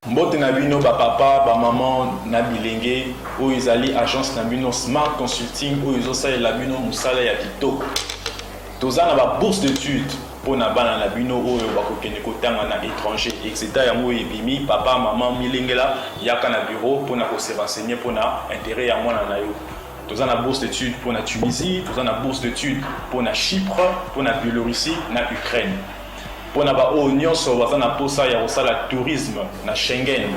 Mbote na bino ba papa ba maman na bilenge ou izali agence na bino Smart Consulting ou izosa la bino musala ya kitoko. Tozana ba bourse d'études pour na bana na bino oyo bakokende kotanga na étranger etc. yango ebimi papa maman milengela yaka na bureau pour na ko se renseigner pour na intérêt ya mwana na yo. Tozana bourse d'études pour na Tunisie, tozana bourse d'études pour na Chypre, pour na Biélorussie, na Ukraine. Pour na ba nyonso bazana posa ya kosala tourisme na Schengen,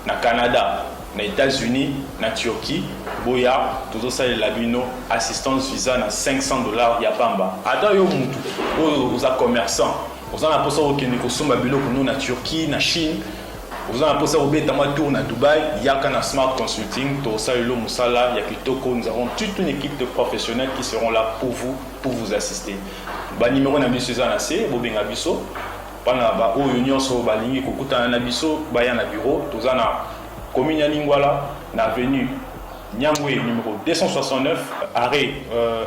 na Canada, na États-Unis, na Turquie, boya tozosala la bino assistance visa na $500 ya pamba. Ata yo mutu oza commerçant, ozana posa okende kosomba biloko no na Turquie, na Chine. Vous avez posé au tour à Dubaï, il y a qu'un Smart Consulting, Tosalo Moussala, Yakitoko, nous avons toute une équipe de professionnels qui seront là pour vous assister. Le numéro de Nabiso Zanase, Bobin Abiso, Panaba, O Union So Balingi, Kokuta Nabiso, Bayana Bureau, Tozana, Commune Lingwala, l'avenue Nyangwe, numéro 269, arrêt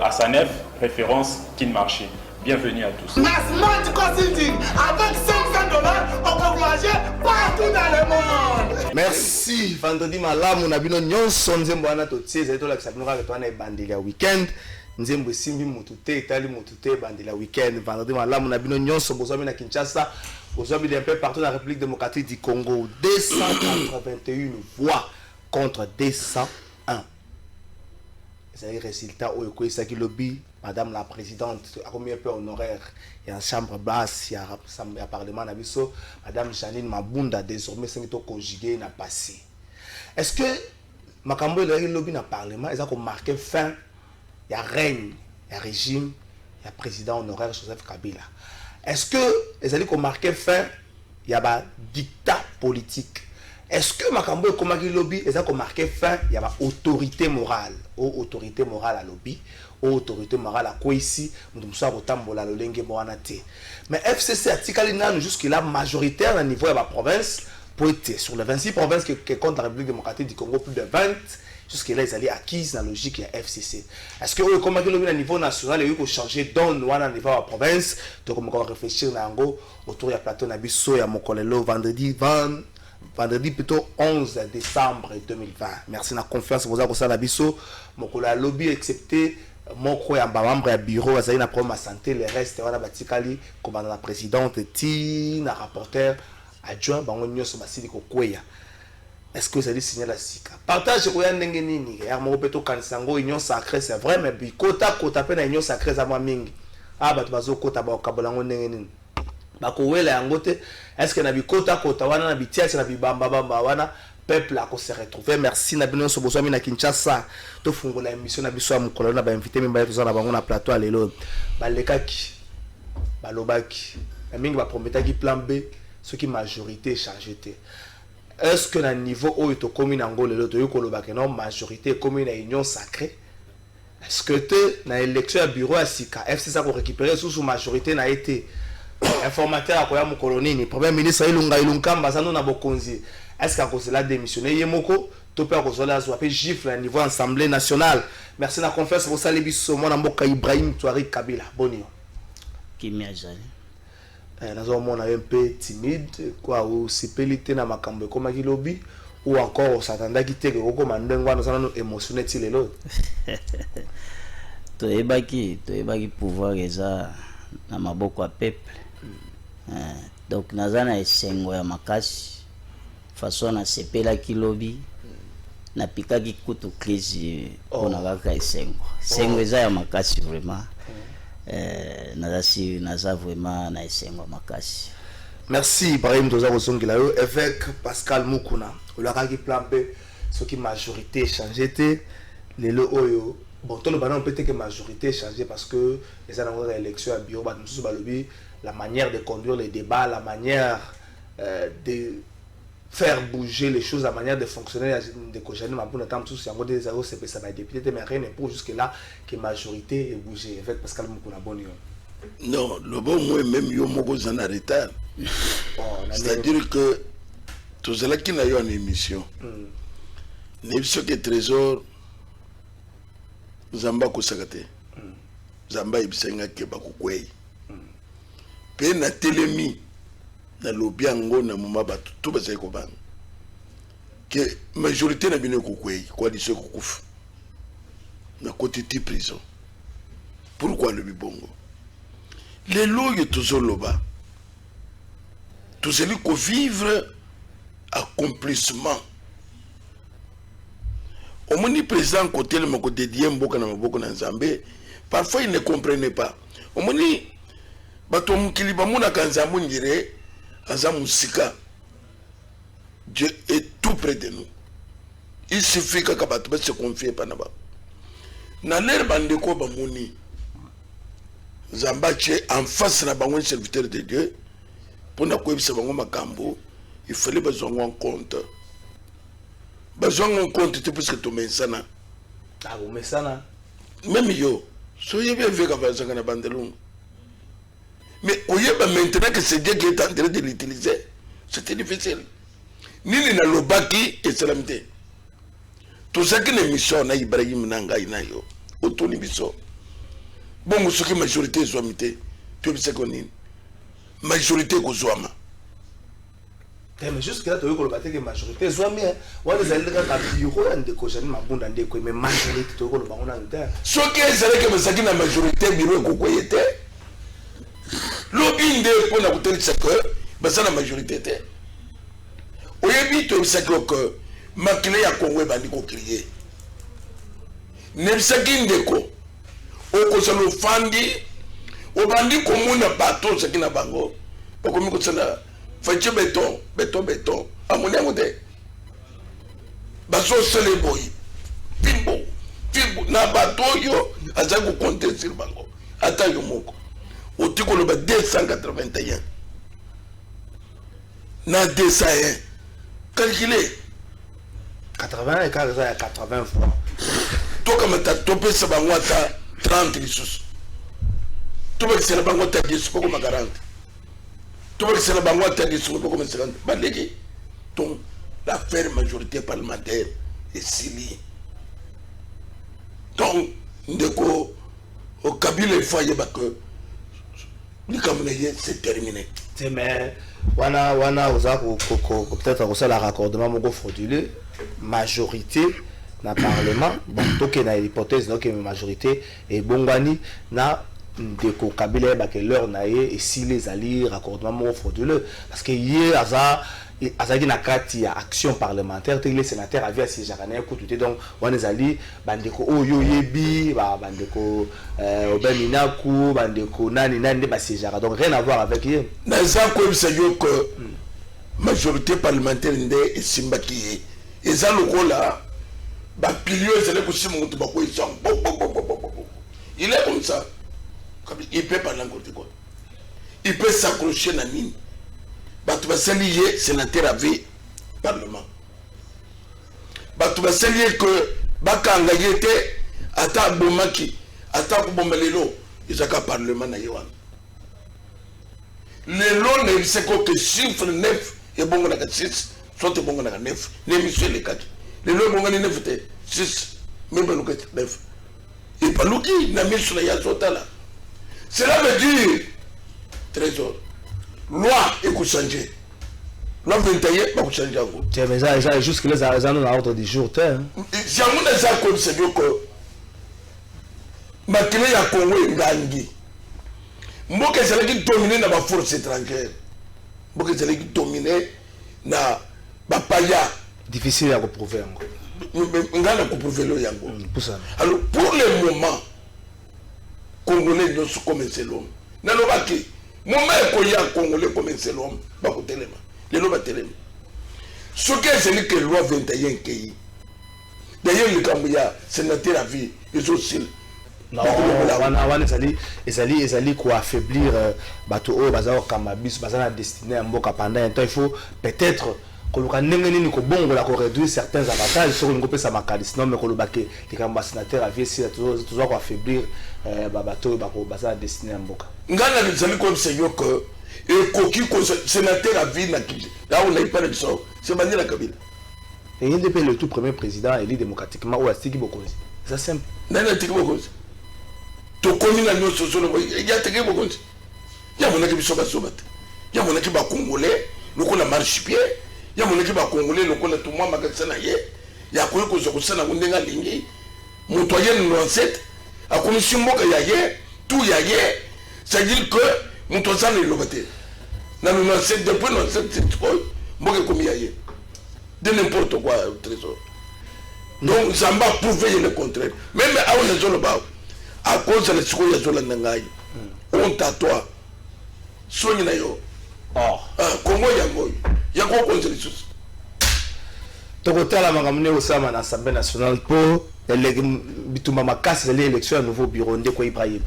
à Sanef, référence Kinmarché. Bienvenue à tous. Smart Consulting, avec $500, on peut voyager partout dans le monde. Merci. Vendredi malam, on a vu nos nyonso nzembo ana totie zeto la kisabino ka twana bandela weekend. Nzembo simbi mutute itali mutute bandela weekend. Vendredi malam, on a vu nos nyonso bozomi na Kinshasa, bozomi un peu partout dans la République démocratique du Congo. 281 voix contre 201. C'est le résultat où il lobby. Madame la présidente, a combien peu honoraire, il y a une chambre basse, il y a un parlement, Madame Janine Mabunda, désormais, c'est conjugué, n'a passé. Est-ce que Makambo et le lobby dans le parlement, ils ont marqué fin, il y a règne, il y a régime, il y a président honoraire Joseph Kabila. Est-ce que ils ont marqué fin, il y a un dictat politique? Est-ce que Makambo et Komaki lobby, ils ont marqué fin, il y a une autorité morale, ou autorité morale à lobby? Autorité morale à quoi ici mais FCC a ticali jusque-là majoritaire au niveau de la province pour être sur les 26 provinces que compte la République démocratique du Congo, plus de 20 jusque-là ils allaient acquises dans la logique de FCC. Est-ce que comment au niveau national il faut changer dans au niveau de la province donc on va réfléchir autour de plateau Nabiso ya Mokolelo vendredi plutôt 11 décembre 2020. Merci de la confiance pour ça Nabiso Mokola lobby accepté. Mon croix en membre du bureau, ça y a problème à santé, les restes, on a batikali, comme la présidente, la rapporteur, adjoint, on a sur Basili Kokoya. Est-ce que vous allez signer la SICA? Partage quoi n'engenini, mon peto kansango, union sacrée, c'est vrai, mais puis kota peine union sacrée, ça m'a mingi. Ah, bah, tu vas au kota, bah, kabolango n'engenini. Bah, koué la angote, est-ce que n'a bi kota, wana, n'a bi tias, n'a bi bamba, wana, peuple a se retrouver. Merci Nabino Sobosomi na Kinshasa. To fungo la émission na biso am kolona ba invité memba to na bango na plateau à lelo. Ba lekaki. Ba lobaki. La mingi ba prometaki plan B, ce qui majorité chargé. Est-ce que na niveau o to commune ngo lelo to yoko lobaki non majorité commune à union sacrée? Est-ce que te na élection à bureau à Sika FC ça pour récupérer sous majorité na été informateur à koya mukolonini premier ministre Ilunga Ilunkamba ça na bokonzi. Est-ce qu'à cause de la démissionné Yemoko, tu peux cause de la soit gifle à niveau Assemblée nationale. Merci de la confiance pour ça les bisous mon amboka Ibrahim Touari Kabila. Bonio. Kimia Jali. Nous avons un peu timide quoi ou sipelité na makambo comme qui lobby ou encore s'attendait à quitter que comme ndengwa nous allons émotionner ti lelo. To ebaki pouvoir eza na maboko ya peuple. Donc nazana esengo ya makasi. Façon na sepela kilobi na pikaki kutu crise on a kaka sengo eza ya makasi vraiment naza vraiment na esengo makasi. Merci Ibrahim Toza Rosongila avec Pascal Mukuna olaka ki plan B ce qui majorité changé té lelo oyo bon tout le ballon peut être que majorité changé parce que les années d'élection à bureau ba mususu balobi la manière de conduire les débats, la manière de faire bouger les choses, la manière de fonctionner de Kojani Mabuna Tam tous yango des zéro c'est ça va député mais rien n'est pour jusque là que majorité est bougé avec Pascal Mukuna Bonio. Non, le bon moi même yo moko en retard. C'est-à-dire que tout cela qui n'a eu une émission. N'émission que trésor Zamba Kosakate. Zamba ibisenga ke bakukwei. Pe na telemi na lobi yango na moma bato to bazali ko banga que majorité na bino kokwei coalition kokufa na côté de prison. Pourquoi le bibongo? Les lois que tous loba, tous celui qui vivre accomplissement. Au moins, le président côté le côté Diemboka na maboko na Nzambe, parfois il ne comprenait pas. Au moins, bato mukiliba muna kanzambu ngire azamusika. Dieu est tout près de nous. Il suffit que kabato se confie pas na ba. Na l'air bandeko ba moni. Zambache en face na bango serviteur de Dieu. Pour na koyebisa bango makambo, il fallait besoin en compte. Besoin en compte tout parce que tu mets ça na. Ah vous mettez ça na. Même yo, soyez bien vu qu'avant ça na bandelon. Mais oyeba maintenant que c'est Dieu qui est en train de l'utiliser, c'était difficile. Nini na lobaki et salamité. Tout ça qui est mission na Ibrahim nanga inayo. Otoni biso. Bon, ce qui majorité soit mité. Tu sais qu'on est majorité ko zoama. Mais jusque là tu veux que le bâtiment que majorité soit bien. On les a dit que bureau and de cochon ma bande de quoi mais majorité tu veux que le baron en terre. Ce qui est c'est que mesaki na majorité bureau ko ko yete. Lobby de pour na côté c'est que ben ça la majorité était. Oyebi to c'est que makile ya Congo bandi ko crier. Ne saki ndeko. Oko salo fandi obandi komuna bato saki na bango. Okomi ko tsana fache béton amone ngode. Baso sele boy. Fimbo na bato yo azaku compter sur bango. Ata yo moko. Otiko le 281. Na 201. Calculé. 80 et 80 fois. Toi comme tu as topé ça bangwata 30 lissus. Tu veux que c'est la bangwata 10 pour comme 40. Tu veux que c'est la bangwata 10 pour comme 50. Balegi. Donc l'affaire majorité parlementaire est sili. Donc ndeko au Kabila il faut y avoir que c'est terminé. Mais wana oza peut-être aussi la raccordement moko frauduleux majorité na parlement donc que na l'hypothèse donc majorité et bongani na ndeko Kabila ba que leur na et si les alliés raccordement moko frauduleux parce que hier azaki na kati ya action parlementaire te les sénateurs avaient assis jakane kututé donc wana ezali bandeko oyo yebi bandeko obeminaku bandeko nani nde basijaka donc rien à voir avec ye na za ko bisayo que majorité parlementaire nde esimbaki eza lokola ba pilier ezali kusima mutu ba ko isa il est comme ça il peut parler encore de quoi il peut s'accrocher na mine. Batu basaliye sénateur avait parlement. Batu basaliye que bakanga yete ata bomaki ata kubomelelo izaka parlement na yewan. Lelo ne c'est que chiffre 9 et bongo na 6 soit bongo na 9 ne monsieur les 4. Lelo bongo ni 9 te 6 même pas 9. Et pas l'ouki na mission ya zotala. Cela veut dire trésor. Loi est changée. Loi 21 va changer en gros. Mais ça jusque là ça dans l'ordre du jour terre. Si on a ça comme c'est que makile ya Congo ngangi. Mboka zala ki dominer na ba force étrangère. Mboka zala ki dominer na ba paya Difficile à prouver encore. Ngana ko prouver lo yango. Pour ça. Alors pour le moment Congolais ne sont comme c'est l'homme. Nalobaki moment ko ya Congolais comme c'est l'homme ba ko telema. Les lois telema. Ce que c'est que loi 21 qui d'ailleurs le Camboya sénateur à vie ils aussi non wana ezali quoi affaiblir bato o bazao kamabis bazana destiné à mboka pendant un temps il faut peut-être koluka ndenge nini ko bongola ko réduire certains avantages sur une groupe ça makalis non mais kolobake les kamba sénateur à vie si toujours ko affaiblir bato bako bazana destiné à mboka ngana bizali comme c'est yo que et koki ko sénateur à vie na kili là on a pas de ça c'est Bandila Kabila et il est le tout premier président élu démocratiquement ou Astiki Bokonzi c'est simple nana Tiki Bokonzi to komi na nyoso solo ya Tiki Bokonzi ya monaki biso ba sobat ya monaki ba congolais lokola marche pied ya moneki ba congolais lokola tout moi makatisa na ye ya koyo ko zokusana kundenga lingi moto ye 97 akomisi mboka ya ye tout ya ye c'est-à-dire que moto sana ilobate na 97 depuis 97 mboka komi ya ye de n'importe quoi trésor. Donc ça m'a prouvé le contraire. Même à on est là à cause de la sécurité de la Nangaï. Honte à toi. Soigne yo. Oh. Congo yango. Yango contre les choses. Tokotala makamune osama na Assemblée nationale pour bituma makasi les élections à nouveau bureau ndeko Ibrahim.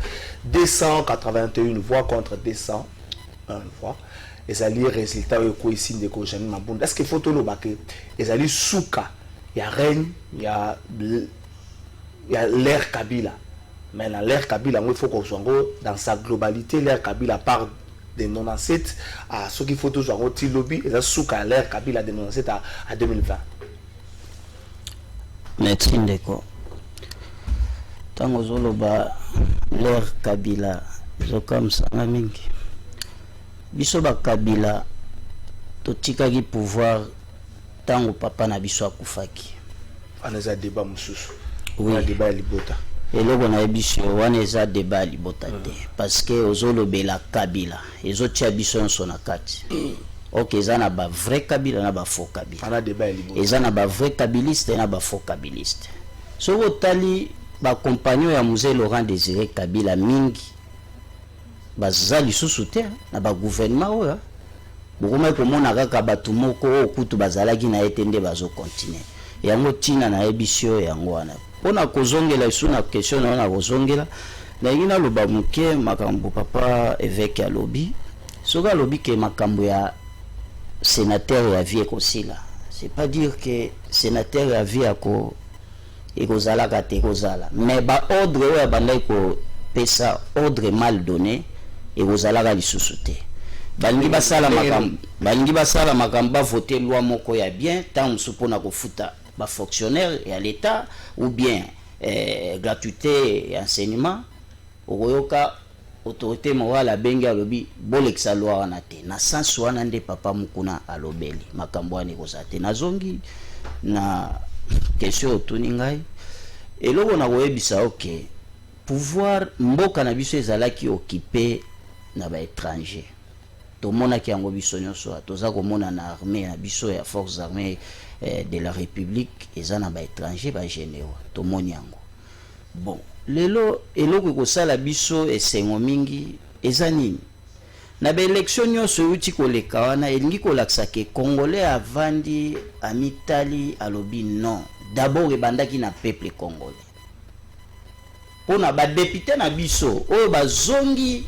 281 voix contre 201 voix. Et ali résultat ko ici ndeko Jeanine Mabunda. Est-ce qu'il faut tout le baquer? Et ali souka. Il y a Rennes, il y a l'ère Kabila. Mais dans l'ère Kabila, il faut qu'on soit dans sa globalité, l'ère Kabila part de 97 à ce qu'il faut toujours un petit lobby, et ça souka l'ère Kabila de 97 à 2020. Maître Ndeko. Tango zoloba l'ère Kabila, zo comme ça mingi. Biso ba Kabila to tikaki pouvoir tango papa na biso akufaki. Aneza débat mususu. Oui. On a débat libota. Et là on a biso wana eza débat libota te parce que ozolobela Kabila ezo tia biso nso na kati. OK, eza na ba vrai Kabila na ba faux Kabila. On a débat libota. Eza na ba vrai Kabiliste na ba faux Kabiliste. So otali ba compagnon ya Mzee Laurent Désiré Kabila mingi baza lisusu te na ba gouvernement oyo. Bokoma komona kaka batu moko okutu bazalaki na etende bazo continuer. Yango tina na ebisio yango wana. Pona kozongela isu na question na kozongela na ngina loba muke makambo papa évêque ya lobi. Soka lobi ke makambo ya sénateur ya vie kosila. C'est pas dire que sénateur ya vie ako ekozala ka te kozala. Mais ba ordre oyo bandai ko pesa ordre mal donné ekozala ka lisusu te. Balingi basala makambo voter loi moko ya bien tant musupona ko futa ba fonctionnaire ya l'état ou bien gratuité et enseignement okoyoka autorité morale benga lobi boleksa loi wana te na sens wana nde papa mukuna alobeli makambo ane kozate nazongi na question otuni ngai eloko na koyebisa OK pouvoir mboka na biso ezalaki occupé na ba étranger. Tout le monde qui a besoin na armée, na biso ya forces armées de la République, et ça na ba étranger ba généraux. Tout le monde yango. Bon, lelo eloko ko sala biso esengo mingi ezanini. Na ba élection nyonso uti ko leka wana elingi ko laksa ke congolais avandi amitali alobi non. D'abord ebandaki na peuple congolais. Pona ba député na biso oyo bazongi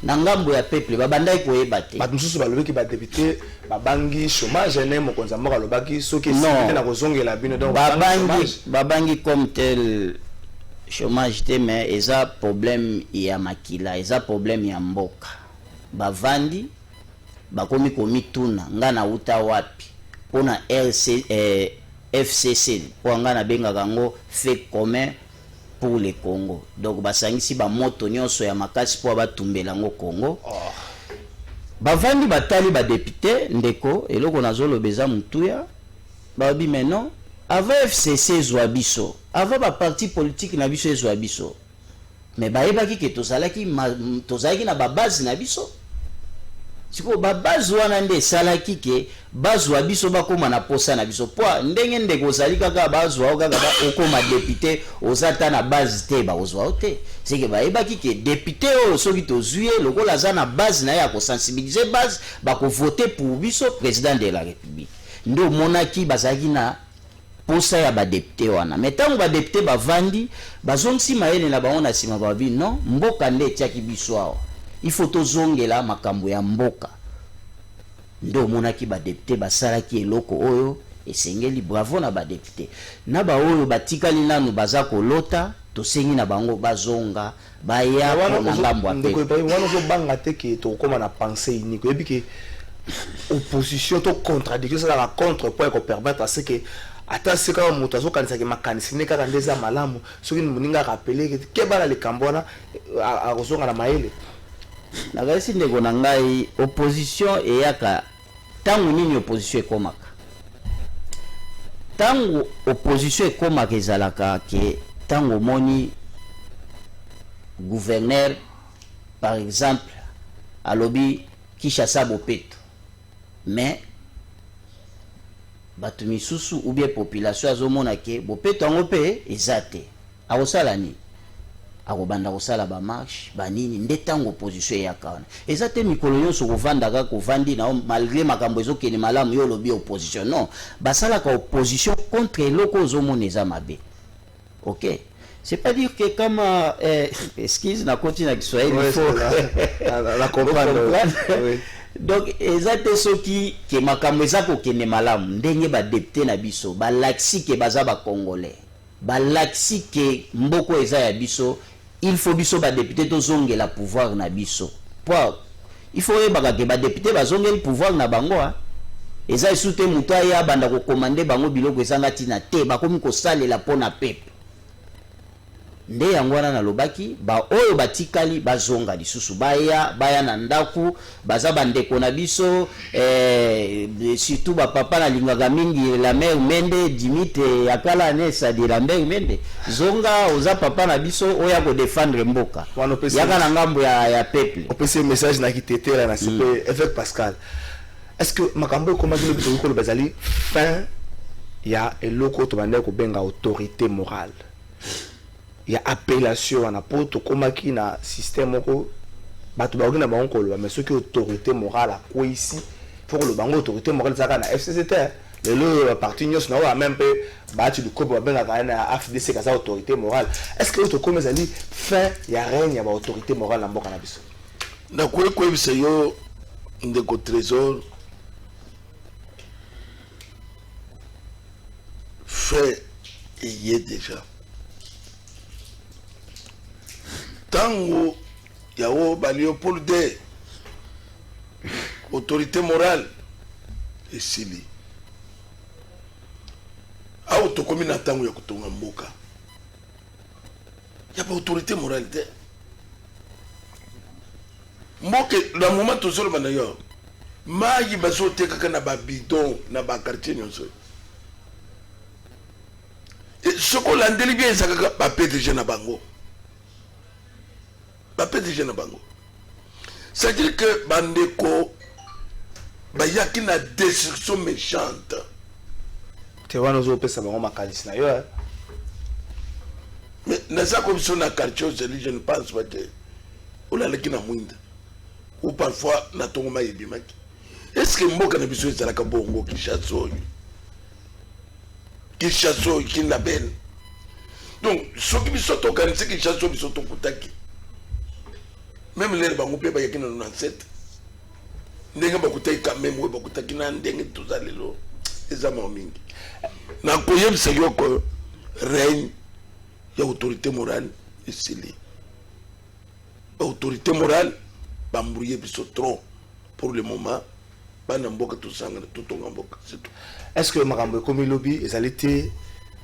na ngambo ya peuple babandai ko ebate ba mususu balobeki ba député babangi chômage ne mokonza moko alobaki soki non na kozongela bino donc babangi comme tel chômage te mais eza problème ya makila eza problème ya mboka bavandi bakomi komituna nga na uta wapi pona FCC po nga na benga kango fait commun pour le Congo. Donc basangisi ba moto nyonso ya makasi po batumbela ngo Congo. Bavandi batali ba député ndeko eloko nazolo beza mutuya. Ba bi mais non, avant FCC zwa biso, avant ba parti politique na biso zwa biso. Mais ba ebaki ke tozalaki na ba base na biso. Siko ba base wana nde salaki ke bazwa biso bakoma na posa na biso po ndenge ndeko zali kaka bazwa kaka ba okoma député ozata na base te ba ozwa te c'est que ba ebaki ke député o soki tozuye lokola za na base na ya ko sensibiliser base ba ko voter pour biso président de la République ndo monaki bazaki na posa ya ba député wana metango ba député bavandi bazongisi mayele na baona sima ba bi non mboka nde tiaki biso awa il faut tozongela makambo ya mboka ndo monaki ba député basalaki eloko oyo esengeli bravo na ba député na ba oyo batikali nanu baza kolota tosengi na bango bazonga baya na ngambo ape ndeko epai wana zo banga te ke to koma na pensée unique ebi ke opposition to contradiction ça la contre pour permettre à ce que ata sika moto azokanisa ke makanisi ne kaka ndeza malamu soki muninga rappeler ke bala le kambona a kozonga na maele na gasi ndeko na ngai opposition eyaka tangu nini opposition ekomaka tango opposition ekomaka ezalaka ke tango moni gouverneur par exemple alobi Kinshasa bopeto mais bato misusu ou bien population azomona ke bopeto yango mpe eza te akosala nini akobanda kosala bamarche banini nde ntango opposition eyaka wana eza te mikolo nyonso kovandaka kovandi na malgré makambo ezokende malamu yo olobi opposition non basalaka opposition contre eloko ozomona eza mabe ok c'est pas dire que comme excuse na continue na Kiswahili il faut la comprendre oui. Donc eza te soki ke makambo eza kokende malamu ndenge ba député na biso ba laksi ke baza ba congolais ba laksi ke mboko eza ya biso il faut biso ba député to zongela pouvoir na biso pour il faut yebaka ke ba député bazongeli pouvoir na bango eza esute mutu aya banda ko commander bango biloko ezanga tina te bakomi ko salela pona peuple nde yango wana nalobaki ba oyo batikali bazonga lisusu baya na ndaku baza bandeko na biso surtout ba papa na lingaka mingi la mère Mende Dimite akala nesa de la mère Mende zonga oza papa na biso oya ko défendre mboka yaka na ngambo ya peuple opesi message na kitetela na CP avec Pascal. Est-ce que makambo ko magilo bito ko bazali fin ya eloko to bande ko benga autorité morale? Il y a appellation à n'importe comment qui na système ko batu ba na bango ko mais ce qui autorité morale à quoi ici pour le bango autorité morale ça na FCCT le parti nyos na même peu batu du ko ba benga na AFDC ka autorité morale. Est-ce que auto comme zali fin ya règne ya ba autorité morale na mboka na biso na ko bisa yo ndeko trésor fait y est déjà tango yao ba Léopold de autorité morale et sili au to komi na tango ya kutonga mboka ya ba autorité morale de mboke la moment to solo bana yo mayi baso teka na ba bidon na ba quartier nyonso et soko la ndelibi ezaka ba PDG na bango PDG na bango. C'est-à-dire que bandeko bayaki na destruction méchante. Tu vois nous opesa bango makalis na yo. Mais na ça comme ça na quartier je ne pense pas que ola leki na mwinda. Ou parfois na tongoma yebimaki. Est-ce que mboka na biso ezalaka bongo Kinshasa kinabel. Donc soki biso to kanisi Kinshasa biso to kutaki. Même les bango pe ba yakina 97 ndenge bakutaki quand même we bakutaki na ndenge tozalelo ezama mingi na koyebisa yo ko règne ya autorité morale isili autorité morale bambrouiller biso trop pour le moment bana mboka tosanga totonga mboka c'est tout. Est-ce que makambo comme lobby ezalité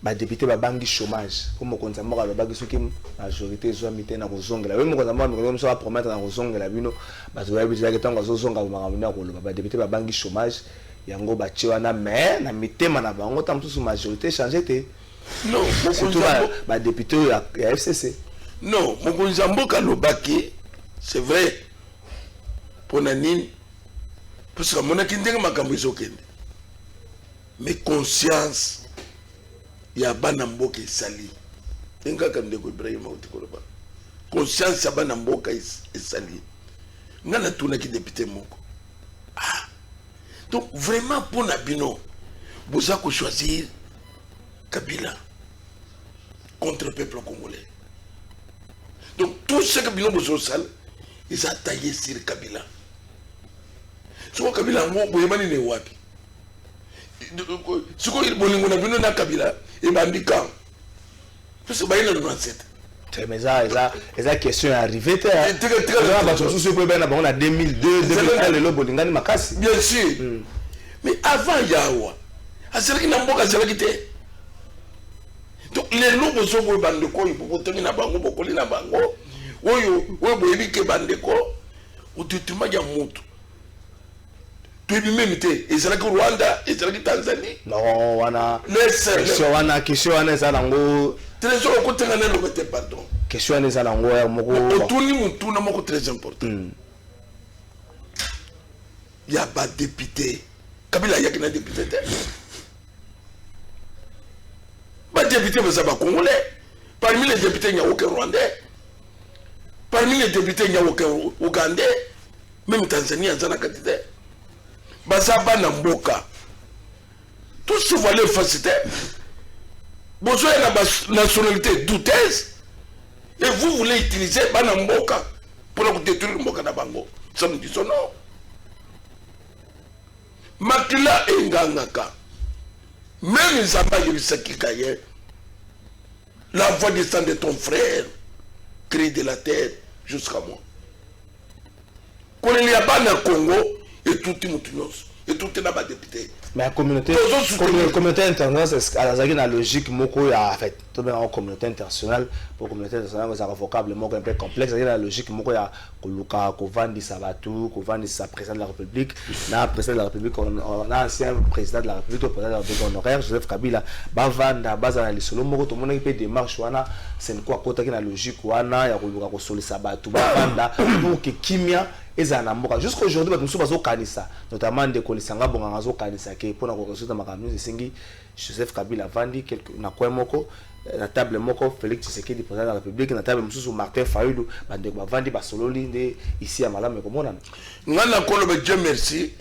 ba député ba bangi chômage comme konza moko ba bagi soki majorité zo mité na kozongela we mokonza moko comme ça promettre na kozongela bino ba zo yabi zaki tango zo zonga makambo na koloba ba député ba bangi chômage yango ba tchiwana mais na mitema na bango tam tout majorité changer té non mokonza ba député ya FCC non mokonza mboka lobaki c'est vrai pona nini parce que mona kindenge makambo ezokende mais conscience ya bana mboka esali engaka ndeko Ibrahim Utikoloba conscience ya bana mboka esali ngana tuna ki député moko donc vraiment pour Nabino vous avez choisir Kabila contre le peuple congolais donc tout ce que Bino vous sal ils a taillé sur Kabila so Kabila ngo boyemani ne wapi siko il bolingo na bino na Kabila et bandika parce que baina 97 mais ça question est arrivée très ba so so pe bana ba on a 2002 2003 le bolingani makasi bien sûr mais avant yawa aselaki na mboka aselaki te donc les lobos so bo bandeko ipo tomi na bango bokoli na bango oyo boyebi ke bandeko o tutuma ya moto puis même te ezalaki Rwanda ezalaki Tanzanie non wana question wana eza nango trésor okotenga na lobete pardon question wana eza nango ya moko otuni mutuna moko très important ya ba député Kabila yaki na député te ba député baza ba congolais parmi les députés il n'y a aucun rwandais parmi les députés il n'y a aucun ougandais même Tanzanie en zana quantité baza bana mboka tout ce volet facilité besoin de la nationalité douteuse et vous voulez utiliser bana mboka pour nous détruire mboka na bango ça nous dit son nom makila engangaka même Zamba Yurisaki Kaye la voix du sang de ton frère crie de la terre jusqu'à moi quand il y a bana Congo et tout le monde et tout est là-bas député mais la communauté internationale c'est la logique moko ya en fait tout bien en communauté internationale pour communauté internationale c'est vocable moko un peu complexe la logique moko ya koluka kovandi sabatu kovandi sa président de la République na président de la République on a ancien président de la République président de la République honoraire Joseph Kabila bavanda bazana lisolo moko to mona pe démarche wana c'est quoi kota na logique wana ya koluka ko solisa batu bavanda pour que kimia ezana mboka jusqu'à aujourd'hui bato musu bazo kanisa notamment de kolisanga bonga zo kanisa ke pona ko resulta makambo esengi Joseph Kabila vandi quelque na kwa moko na table moko Félix Tshisekedi président de la République na table musu Martin Fayulu bande ba vandi ba sololi nde ici à malame ko mona ngana kolo be Dieu merci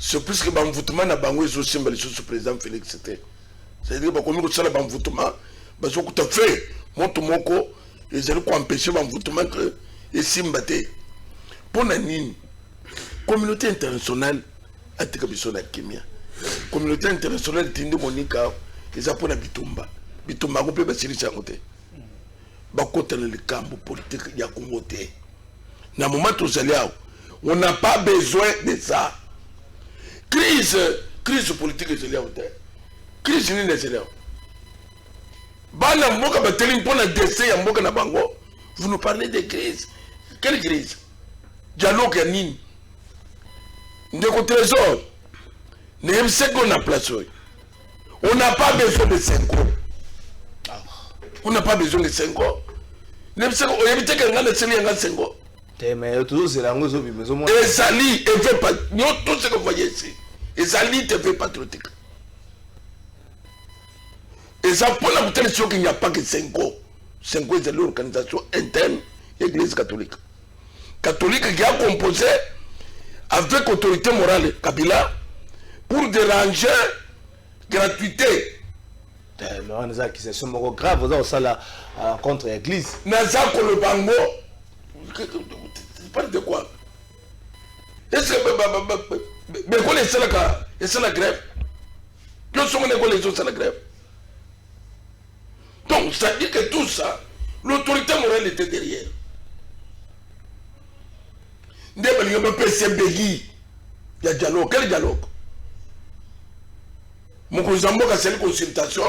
c'est plus que bamvutuma na bango ezo simba le sous président Félix c'était c'est-à-dire ba komi ko sala bamvutuma ba zo kuta fait moto moko ezali ko empêcher bamvutuma que esimba te pona nini communauté internationale atika biso na kimia communauté internationale tindi monika eza pona bitumba ko pe basirisa ngote bakota na likambo politique ya Congo te na moment tozali awo on n'a pas besoin de ça crise politique ezali awo te crise nini ezali awo bana mboka bateli mpona dessin ya mboka na bango vous nous parlez de crise quelle crise dialogue ya nini ndeko trésor ne seko na place on n'a pas besoin de 5 ans on n'a pas besoin de 5 ans ne seko oyebite ke ngana seli nga 5 ans te mais tout c'est la ngozo bi mezo mo ezali et fait pas tout ce que vous voyez ici ezali te fait patriotique et ça pour la bouteille sûr qu'il n'y a pas que 5 ans 5 ans c'est l'organisation interne de l'église catholique qui a composé avec autorité morale Kabila pour déranger gratuité. Non, c'est sont grave ça la contre l'église. Nazako le bango. Tu parles de quoi? Est-ce que mais quoi c'est la grève? Que sont les autres c'est la grève? Donc ça dit que tout ça, l'autorité morale était derrière. Il y a un PCBI, il y a dialogue. Quel dialogue? Mon cousin c'est une consultation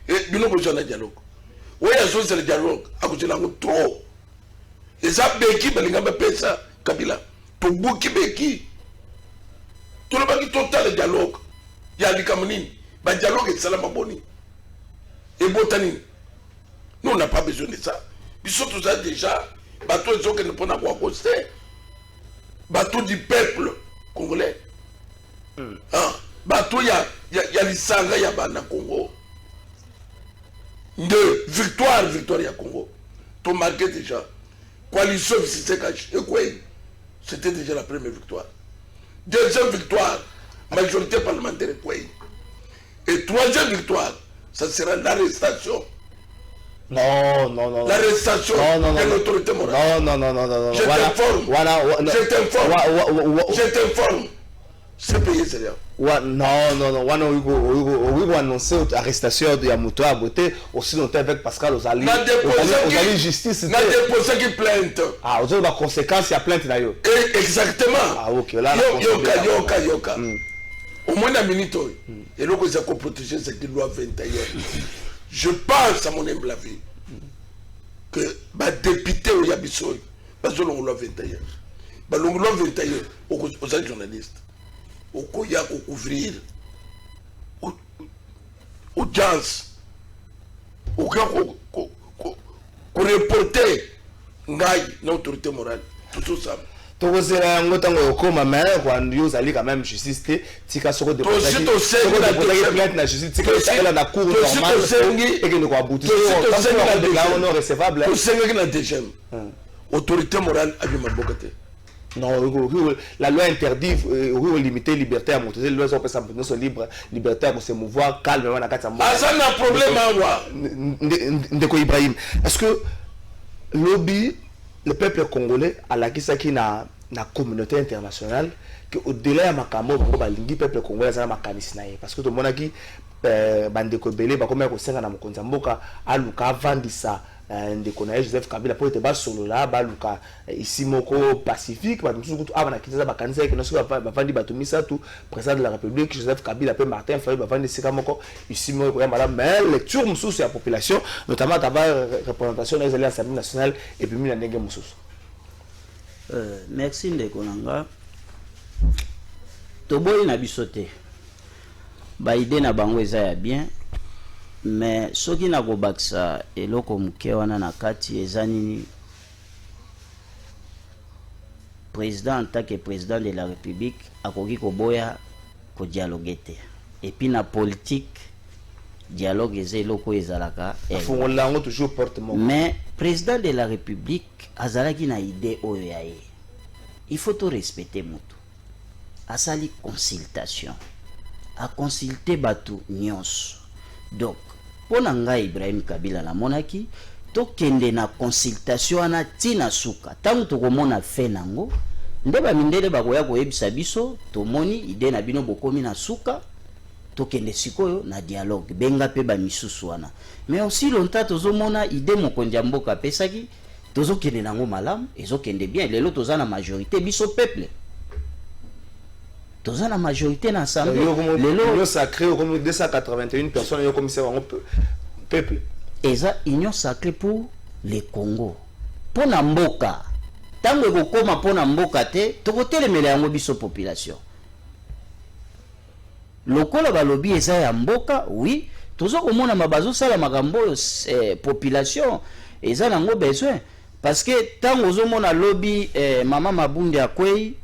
et il y a un dialogue. Oui, c'est le dialogue. À cause de la trop. Et ça, Beki, il y a un PCA, Kabila. Tout le monde qui Beki. Tout le monde qui total le dialogue. Il y a des camonines. Le dialogue est salam aboni. Et botanine. Nous, on n'a pas besoin de ça. Ils sont tous ça déjà. Bateau, ils ont que nous pouvons avoir costé. Bateau du peuple congolais. Bateau, il y a les sangs, il y a Bana Congo. De victoire, il y a Congo. Tu marqué déjà. Coalition, c'était déjà la première victoire. Deuxième victoire, majorité parlementaire. Et troisième victoire, ça sera l'arrestation. Non. L'arrestation de l'autorité morale. Non. Je t'informe. C'est payé, c'est rien. Non. On va annoncer l'arrestation de Yamuto à beauté. Aussi, on était avec Pascal Ozali. Ozali justice. On a déposé qui plainte. Ah, on a des conséquences, il y a plainte d'ailleurs. Exactement. Ah, ok. Là, Yoka. Au moins, la minute. Et là, ils ont protégé cette loi 21. Je pense, à mon humble avis, que les députés au Yabisoy, parce que l'on l'a 21. L'on l'a 21 aux journalistes. okoya couvrir audience okoya reporter ngai na autorité morale tout ça. tokozela yango ntango okoma mais kwando yo ozali quand même justice te tika soko déposaki plainte na justice tika esala na cour normale ekende koabuti no recevable tosengaki na dgm autorité morale abi maboka te. Non, la loi interdit de limiter liberté à monter. La loi est libre, liberté à se mouvoir calmement. Ah, ça n'a problème à voir. Ndeko Ibrahim, est-ce que lobby, le peuple congolais, a la qui na communauté internationale, que au-delà de Makamo, le peuple congolais, c'est un parce que tout le monde a dit, Bandeko Belé, comme il y a un Mokonzamboka, a Luka Vandissa. Ndeko na Joseph Kabila pour être bas sur là baluka ici moko pacifique ba musuku abana kiteza bakanisa ke nosuka bafandi batumisa tout président de la République Joseph Kabila pe Martin Fayulu bafandi sika moko ici moko ya madame mais lecture mususu ya population notamment taba représentation des l'Assemblée nationale et puis mina ndenge mususu. Merci Ndeko nanga toboyi na bisote ba idée na bango eza ya bien. Mais ce qui n'a pas baksa et le comme wana na kati ezanini président en tant que président de la République akoki ko boya ko dialoguer et puis na politique dialogue ezelo ezalaka afongolango toujours porte mon mais président de la République azalaki na idée oyo yae il faut to respecter mutu asali consultation a consulter batu nyonso donc pour ngai Ibrahim Kabila la monaki to kende na consultation ana tina suka tangu to komona fe nango ndeba mindele bakoya ko yebisa biso to moni ide na bino bokomi na suka to kende sikoyo na dialogue benga pe ba misusu wana mais aussi longtemps to zomona ide mokonja mboka pesaki to zo kende nango malamu ezo kende bien lelo to za na majorité biso peuple dans la majorité dans l'Assemblée. L'Union sacrée, comme 281 personnes, il y a comme ça, peuple. Et ça, union sacrée pour les Congo. Pour Namboka. Tant que vous commencez pour Namboka, tu côté les mélanges de la population. Le col va lobby et ça Mboka, oui. Tout ça, au moins, on a besoin de la population. Et ça, on a besoin. Parce que tant que vous avez lobby, maman Mabundi à Kwei,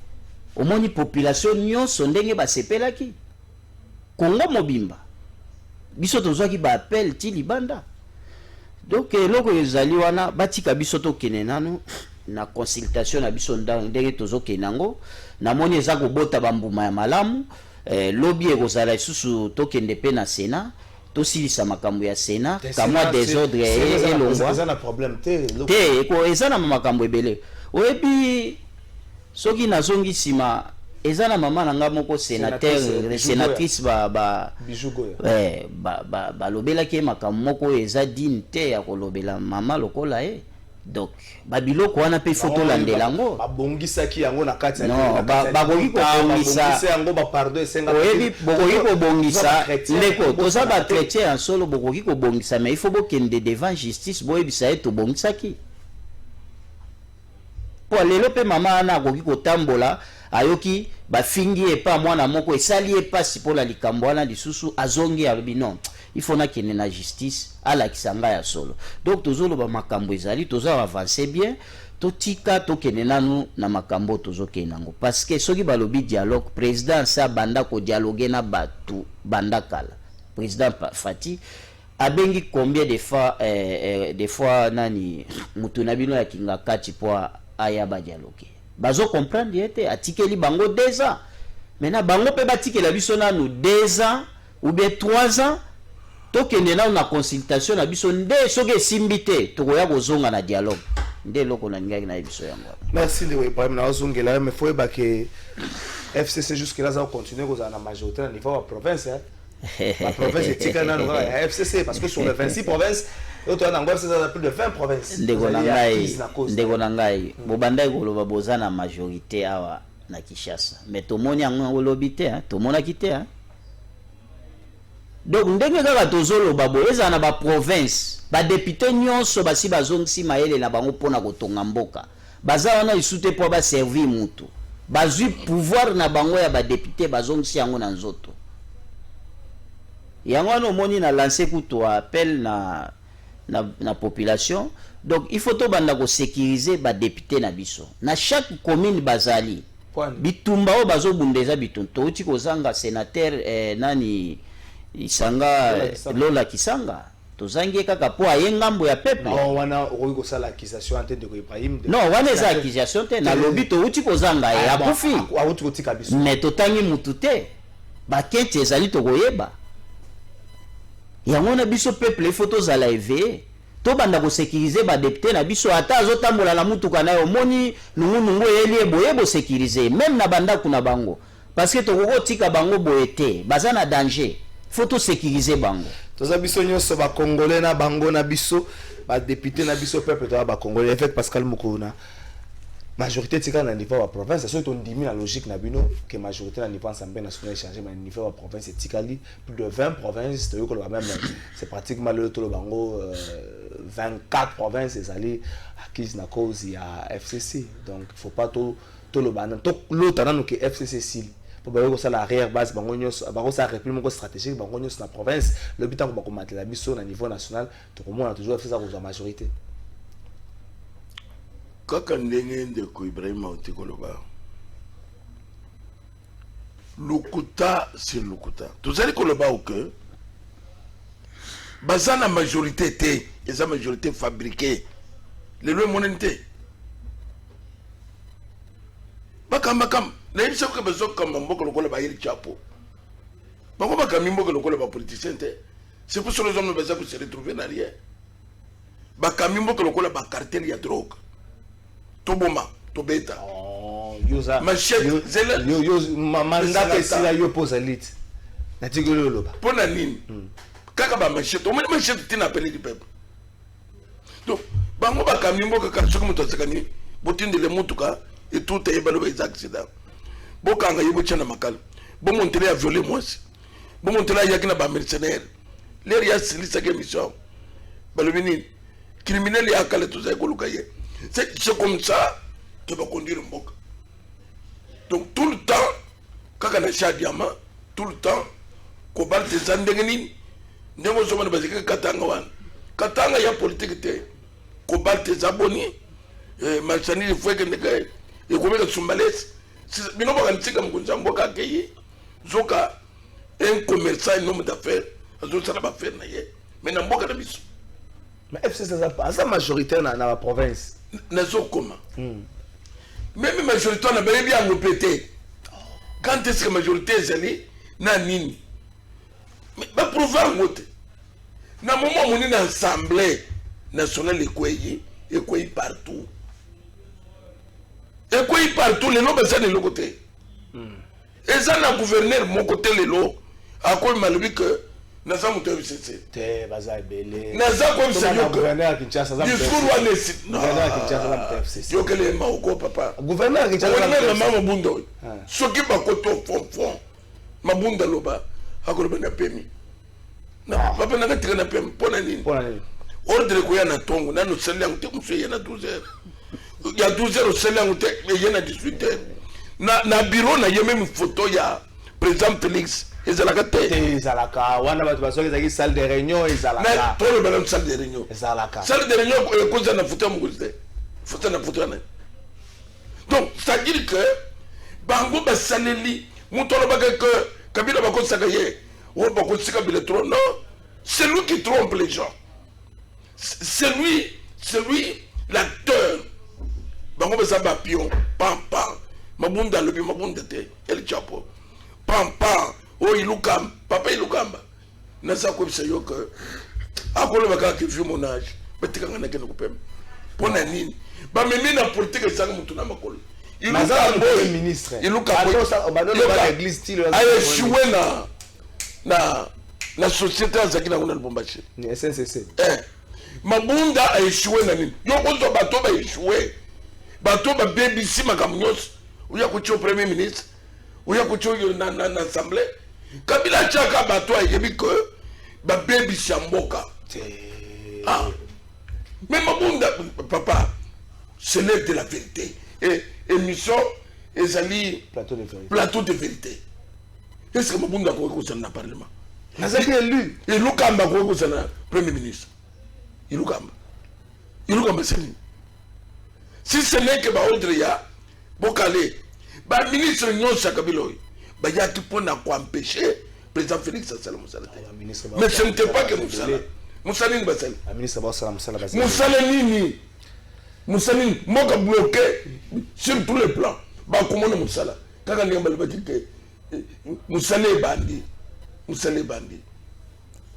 au moins, la population nyonso ndenge basepelaki Congo mobimba biso tozwaki ba appel ti libanda donc loko ezali wana batika biso to kenenano na consultation na biso ndenge tozokenango na moni eza kobota bambuma ya malamu lobby ekozala isusu tokende pe na Sénat tosilisa makambo ya Sénat kamwa désordre elongwa eza na problème te ko eza na makambo ebele oyebi soki nazongi sima eza na mama nanga moko sénateur sénatrice ba lobela ke makambo moko eza digne te ya kolobela mama lokola donc babiloko wana pe photo landelango babongisaki yango na kati non bakoki kobongisa yango ba pardon esenga oyebi bokoki kobongisa ndeko toza ba chrétien en solo bokoki kobongisa mais il faut bokende devant justice boyebisa to bongisaki pour lelo pe mama ana akoki kotambola ayoki bafingi epa mwana moko esali epasi mpola likambo wana lisusu azongi alobi non il faut nakende na justice alakisa ngai ya solo donc tozoloba makambo ezali toza avancer bien totika tokende nanu na makambo tozokende nango parce que soki balobi dialogue président sa banda ko dialoguer na batu banda kala président Fati abengi combien de fois nani mutu na bino ya kinga kati po aya ba dialogue bazo comprendre yete atikeli bango 2 ans maintenant bango pe batikela biso nanu 2 ans ou bien 3 ans tokende na una consultation na biso nde soki esimbite tokoya kozonga na dialogue nde loko na ngaki na biso yango. Merci de Ibrahim na ozongela mais faut ba que FCC jusque là ça continue aux na majorité na niveau de province la province est tika na la FCC parce que sur les 26 provinces auto na ngwa ça plus de 20 provinces ndeko na ngai bobanda koloba boza na majorité awa na Kinshasa mais tomoni yango lobité tomona kité donc ndenge kaka tozoloba boyeza na ba province ba député nyonso basi bazongisi mayele na bango pona kotonga mboka baza wana isute po ba servir mutu bazui pouvoir na bango ya ba député bazongisi yango na nzoto yango wana omoni na lancer kutu appel na population. Donc il faut to banda ko sécuriser ba député na biso na chaque commune bazali bitumba o bazo bundeza bitunto uti ko zanga sénateur nani isanga Lola Kisanga tozangi kaka po ayengambo ya peuple. Non wana okoki kosala accusation ante de Ibrahim. Non wana eza accusation te na lobi to uti ko zanga ya kufi awuti kotika biso mais totangi mutu te bakete ezali tokoyeba yango na biso peuple il faut tozala éveillé to banda ko sécuriser ba député na biso ata azotambola na mutuka na yo moni nungu yeli boyebo sécuriser même na banda kuna bango parce que tokoko tika bango boyete baza na danger faut to sécuriser bango toza biso nyonso ba congolais na bango na biso ba député na biso peuple to ba congolais avec Pascal Mukuna majorité tika na niveau ya province so to ndimi na logique na bino que majorité na niveau assemblée nationale changer mais niveau ya province tikali plus de 20 provinces to ko même c'est pratiquement le to bango 24 provinces ezali acquises na cause ya FCC. Donc il faut pas to le ban to l'autre dans que FCC sil pour ba ko sala arrière base bango nyos ba ko sa république stratégique bango nyos na province le but ko ba ko matela biso na niveau national to ko mona toujours FCC ko majorité kaka ndenge ndeko Ibrahim auti koloba lukuta c'est lukuta tozali koloba que bazana majorité te eza majorité fabriquée le loi monente bakamba na yebisa ko bazoka mboko lokola ba yeli chapeau bako bakami mboko lokola ba politicien te c'est pour ça les hommes baza ko se retrouver na rien bakami mboko lokola ba cartel ya drogue toboma tobeta yoza machete zela yo manda pesila yo pose elite na tigolo loba pona nini kaka ba machete o machete tina appelé du peuple donc bango bakami mboka ka soki muto zakani botindele mutuka et tout est balo ba accident bokanga yebo tshana makala bo montele ya violer mwasi bo montele ya kina ba mercenaire l'air ya silisa ke mission balo bini criminel ya kala tout ça koluka ye. C'est comme ça que va conduire un bok. Donc tout le temps, quand on a un diamant, tout le temps, cobalt des andengeni, nous sommes basés que Katanga. Katanga y a politique de cobalt des abonnés, marchandise de fouet que les gars, et comme les Somalais, mais non pas un tigre comme ça, boka accueilli, zoka un commerçant, un homme d'affaires, ça n'a pas fait mais n'a pas de bis. Mais FCC c'est majoritaire dans la province. Nazo comment même majorité on a bien répété quand est-ce que majorité est na nini mais ba prouver ngote na moment moni na assemblée nationale ekweyi partout les lots bazana le côté et ça na gouverneur mon côté les lots à quoi malobi que naza muto FCC te baza belé naza ko msenyo gouverneur Kinshasa za discours wa nesi gouverneur Kinshasa za FCC yo kele ma ko papa gouverneur Kinshasa za mama bundo soki ba ko to fond mabunda loba akoloba na pemi na papa na tika na pemi pona nini ordre ko ya na tongo na no sele ngute muso ya na 12h ya 12h sele ngute ya na 18h na bureau na yeme mi photo ya président Félix ezalaka te ezalaka wana bato basoki ezalaki salle de réunion ezalaka mais toi le ballon salle de réunion ezalaka salle de réunion cause na photo mugusde photo na photo na donc ça veut dire que bango ba saleli mutolo baka que kabila bako sakaye ou bako sika bile trop non c'est lui qui trompe les gens c'est lui l'acteur bango ba saba pion pam mabunda lobi mabunda te el chapeau pam oh ilukamba papa ilukamba nasa ko bisa yo que akolo baka ki vu mon âge betikanga na kene kupema pona nini ba memi na politique sanga mutu na makolo ilukamba ministre ilukamba ba église style aye jouer na société azaki na ngona Lubumbashi ni SNCC mabunda aye jouer na nini yo ko zo bato ba jouer bato ba baby si makamnyos uya ko cho premier ministre uya ko cho na assemblée Kabila chaka bato ayebi que ba baby shamboka mais mabunda papa ce n'est de la vérité et émission ezali plateau de vérité. Est-ce que Mabunda a dans le Parlement? Nazaki élu. Et Lukamba a dans le Premier ministre. Il Lukamba c'est lui. Si ce n'est que Baondria, Bokale, le ministre Nyon Sakabiloy, il y a qui peut empêcher le président Félix Sassala Moussala. Mais ce n'était pas que Moussala. Moussala n'est pas ça. Le ministre Moussala Moussala Nini. Moussala Nini. Moi qui bloqué sur tous les plans. Comment Moussala? Quand on a dit que Moussala est bandit. Moussala est bandit.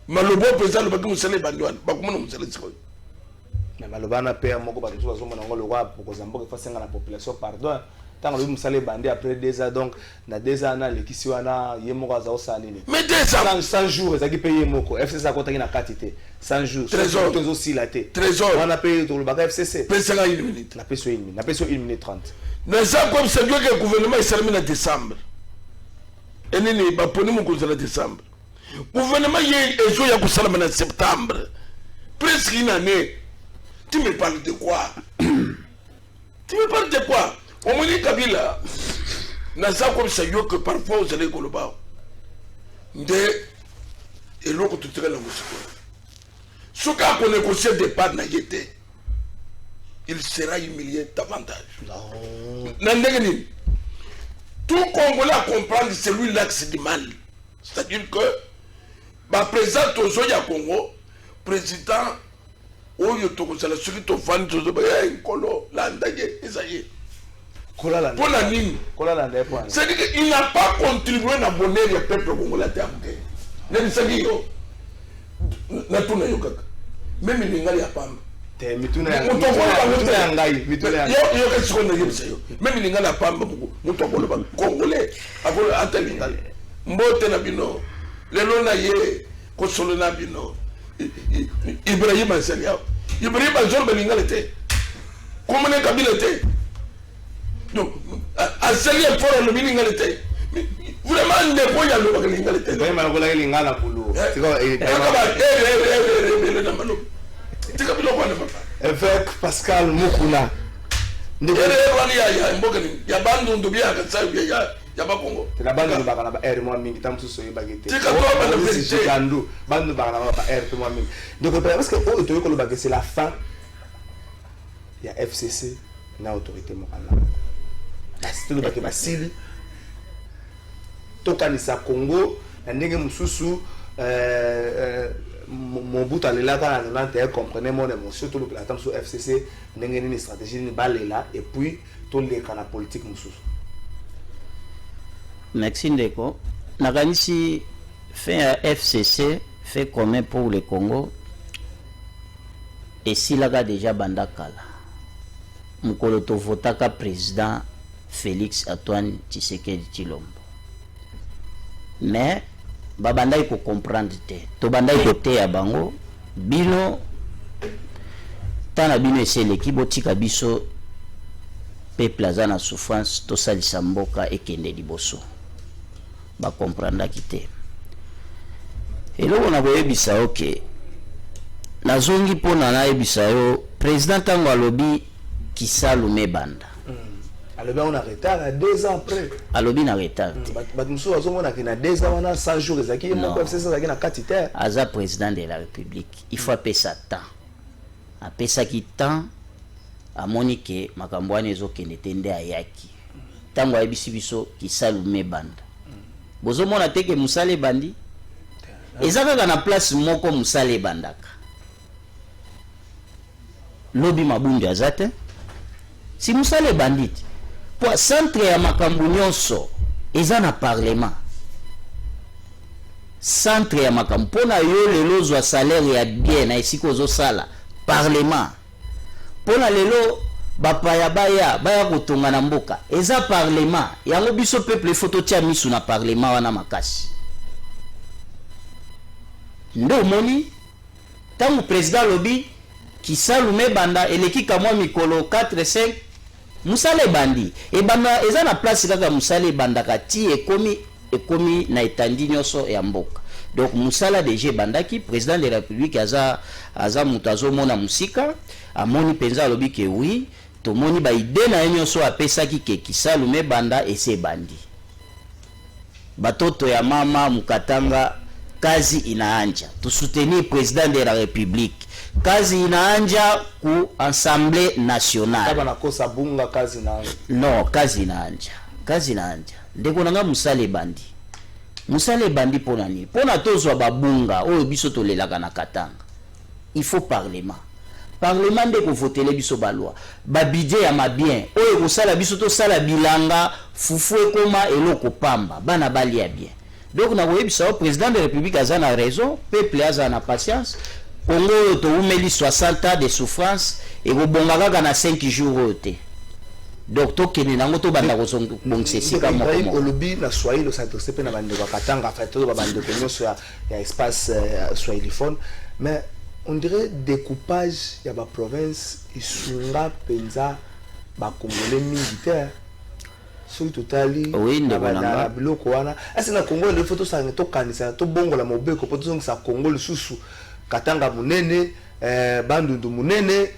Malobo président le baki Moussala est bandit. Comment Moussala est bandit? Mais malobana père moko ba tout bazomona ngo le roi pour kozamboka fa senga la population pardon tant le musale bandé après 2 ans donc na 2 ans na lekisi wana yemoko za osalini mais 2 ans 100 jours ezaki payer moko FCC akotaki na quantité 100 jours trésor tozo silaté trésor on payer tout le bagage FCC pesa 1 minute na peso 1 minute na peso 1 minute 30 na ça comme ça que le gouvernement est servi en décembre et nini ba poni moko za décembre gouvernement yé ezo ya kusala na septembre presque une année. Tu me parles de quoi? Tu me parles de quoi? Au moins Kabila, n'a pas comme ça que parfois vous allez Koloba. Et l'autre tout est là aussi. Ce qu'on négocie de départ n'a été, il sera humilié davantage. Non. Tout Congolais à comprendre c'est lui l'axe du mal. C'est-à-dire que, bah, président Tozoya Congo, président. Oyo tokozala soki tofandi tozoba nkolo landa ye ezaye kola landa pona nini kola landa e point c'est dire qu'il n'a pas contribué na bonheur ya peuple congolais tambe nani saki yo na tuna yo kaka même lingali ya pamba te mituna ya ngai mituna ya yo ka siko na yebisa yo même lingali ya pamba muto bolo ba congolais akolo ata lingali mbote na bino lelo na ye ko solo na bino Ibrahim Azali. Ibrahim Azali Belingalete. Comment est Kabilete? Donc, Azali est fort le Belingalete. Vraiment, il n'est pas le Belingalete. Vraiment, il est Lingala Poulou. Avec Pascal Moukouna. Yaba Congo. C'est la bande de Barana Air, moi, mingi, tam sous soye baguette. C'est quand on c'est Gando, bande de Barana Air, moi, mingi. Donc, parce que l'autorité de baguette, c'est la fin. Il y a FCC, il y a autorité morale. La cité de baguette, Basile. Tokanisa Congo, la nègre Moussou, mon bout à l'élat, on comprenait mon émotion, tout le temps sur FCC, une stratégie, une balle là, et puis tout le canal politique Moussou. Merci Ndeko. Naganisi fait un FCC, fait commun pour le Congo. Et s'il a déjà Bandakala, Mukoloto Votaka président Félix Antoine Tshisekedi Tshilombo. Mais, Babanda il faut comprendre te. To banda il faut te à bango. Bino, tana bino essaie l'équipe botika biso peuple aza na souffrance to salisa mboka ekende liboso. Ba comprendre kité et là on a voyé bisa OK na zongi pona na ebisa yo président tango alobi kisalume banda alobi on a retard à 2 ans après alobi na retard ba muso azomona ki na 2 ans na 100 jours ezaki mon PFC ça na quantité aza président de la République il faut appeler ça temps appeler ça qui temps a monique makambo ane ezokende tende ayaki tango ebisi biso kisalume banda bozo mona teke musale bandi ezaka kana place moko musale bandaka lobi mabundu azate si musale bandit pour centre ya makambu nyonso eza na parlement centre ya makambu pona yo lelo zwa salaire ya bien na esiko zo sala parlement pona lelo bapaya baya kotonga na mboka eza parlement yango biso peuple photo tia misu na parlement wana makasi ndo moni tangu président lobi kisalume banda eleki kamwa mikolo 4-5 musale bandi e banda eza na place kaka musale banda kati ekomi na etandi nyonso ya mboka donc musala DG bandaki président de la République aza mutu azomona musika amoni penza alobi ke oui tomoni ba idée na nyonso apesaki ke Kisalume banda ese bandi batoto ya mama mukatanga kazi inaanja tusoutenir président de la république kazi inaanja ku assemblée nationale kaba nakosa bunga kazi na non kazi inaanja ndeko nanga musale bandi pona ni pona tozwa babunga oyo biso tolelaka na Katanga il faut parlement ndeko votele biso balwa ba budget ya mabien oyo kosala biso to sala bilanga fufu ekoma eloko pamba bana bali ya bien donc na koyebisa o président de la république aza na raison peuple aza na patience Congo oyo toumeli 60 ans de souffrance ekobonga kaka na 5 jours oyo te donc tokende nango tobanda kobongisa esika moko olobi na swahili osantose mpe na bandeko Katanga fa to babandeko nyonso ya espace swahiliphone mais on dirait découpage ya ba province isunga penza ba congolais militaire soki totali na biloko wana asi na Congo le photo sa to kanisa to bongola mobeko po to sa Congo lisusu Katanga munene bandundu munene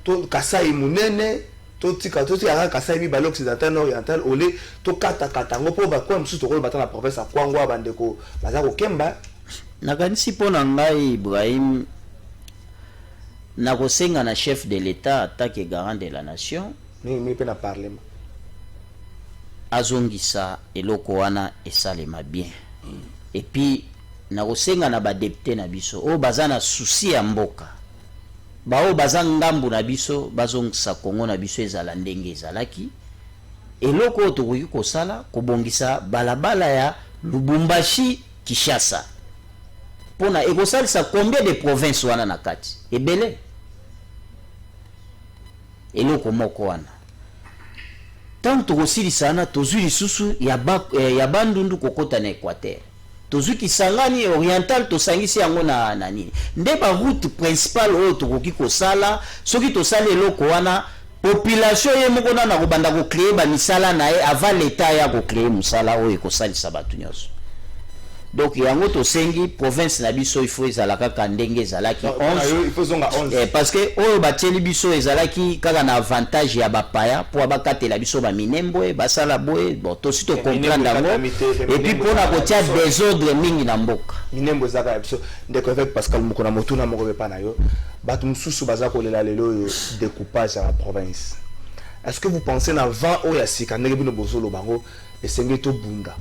to Kasai munene to tika Kasai mibale occidental na oriental ole to kata ngo po ba kwa msusu to batana province ya Kwango bandeko baza ko kemba nakanisi pona ngai Ibrahim na kosenga na chef de l'état attaque garant de la nation mi pe na parlement azongisa eloko wana esalema bien et puis na kosenga na ba député na biso o baza na souci ya mboka bao baza ngambu na biso bazongisa Kongo na biso ezala ndenge ezalaki eloko tokoki kosala kobongisa balabala ya Lubumbashi Kinshasa pona ekosalisa combien de provinces wana na kati ebele eloko moko wana tant tokosilisa na tozwi lisusu ya bandundu kokota na Équateur tozwi Kisangani oriental tosangisi yango na nini nde ba route principale oyo tokoki kosala soki tosala eloko wana population ye moko na kobanda ko créer ba misala na ye avant l'état ya ko créer musala oyo kosalisa batu nyonso donc yango tosengi province na biso il faut ezalaka kaka ndenge ezalaki 11 parce que oyo batieli biso ezalaki kaka na avantage ya bapaya po bakatela biso ba minembwe basala boye bon tosi to comprendre yango et puis pona kotia désordre mingi na mboka minembwe ezaka ya biso ndeko avec Pascal Mukona motuna moko bepa na yo batu mususu baza kolela lelo découpage ya la province. Est-ce que vous pensez na 20 oya sika ndenge bino bozolo bango esenge to bunda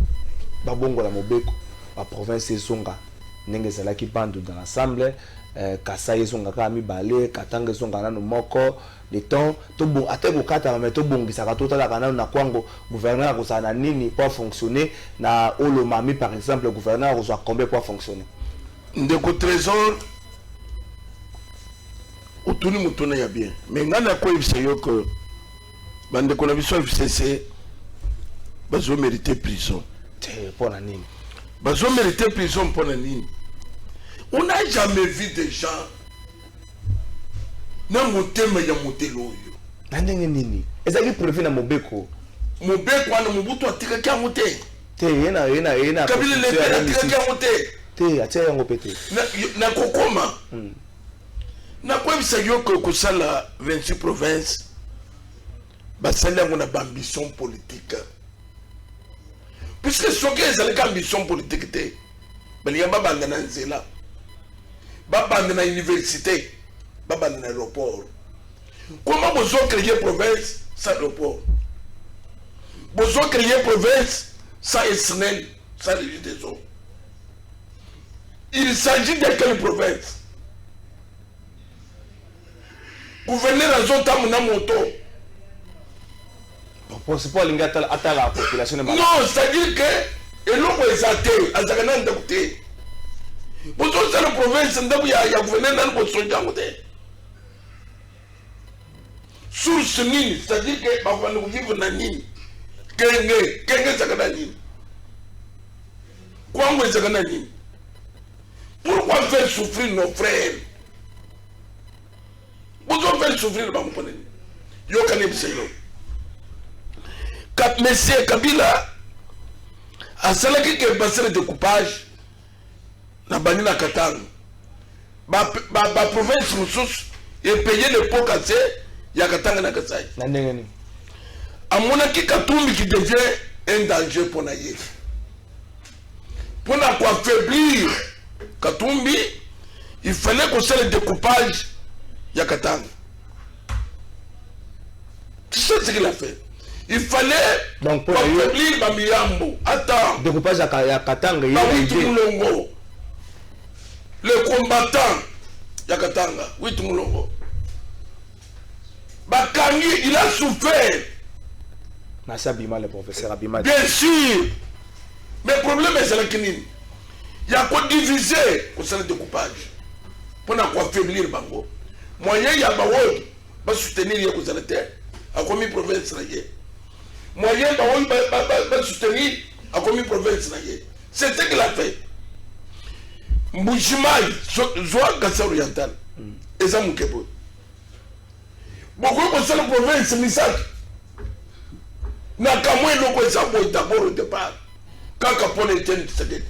babongola mobeko la province ezonga ndenge ezalaki bandu dans l'assemblée Kasai ezonga kaka mibale Katanga ezonga nano moko le temps to bon ate kokata mais to bongisaka totalaka nano na Kwango gouverneur akozala na nini pour fonctionner na Olomami par exemple gouverneur akozwa combien pour fonctionner ndeko trésor otuni mutuna ya bien mais ngana ko ibisa yo que bandeko na biso FCC bazo mériter prison pour na nini bazo mériter prison pour nini. On n'a jamais vu des gens na motema ya motelo yo na ndenge nini ezali prévu na mobeko wana Mobutu atika kya mote te yena Kabila le atika kya mote te atia yango pete na kokoma na kwa bisa yo ko sala 26 provinces basala ngona ambition politique puisque soki ezali ka ambition politique te balinga babanda na nzela babanda na université babanda na aéroport comment vous créer province sans aéroport vous créer province sans SNEL sans régie des eaux il s'agit de quelle province gouverneur à zone tamuna moto c'est pas l'inga à la population non c'est-à-dire que et l'homme est athée azakana ndakute bozo c'est la province ndabu ya gouverneur dans le sonja ngote source nini c'est-à-dire que bavana vivre na nini kenge zakana nini kwango zakana nini pourquoi faire souffrir nos frères bozo faire souffrir ba mpone yo kanebisa biseyo Monsieur Kabila a salaki que basere de coupage na bani na Katanga ba province mususu et payer le pot cassé ya Katanga na Kasai. Nandengeni. Amonaki Katumbi qui devient un danger pour Naye. Pour affaiblir Katumbi, il fallait qu'on ait le découpage ya Katanga. Tu sais ce qu'il a fait? Il fallait donc pour affaiblir Bamiyambo. Attends. Découpage ya Katanga. Mulongo. Le combattant ya Katanga. Witu Mulongo. Bakangi, il a souffert. Nasa Bima, le professeur Abima. Bien sûr. Mais le problème est que il y a quoi diviser au sein du découpage. Pour affaiblir le bango. Moyen, il y a Bawod. Pour soutenir les terres. À combien de provinces moyen, pour soutenir à combien de provinces. C'est ce qu'il a fait. Mboujimaï, Zoa Gassa Oriental. Et ça, Moukebo. Beaucoup de la province, Misak. Nakamwe loko ezabo d'abord au départ. Quand Capone était décédé.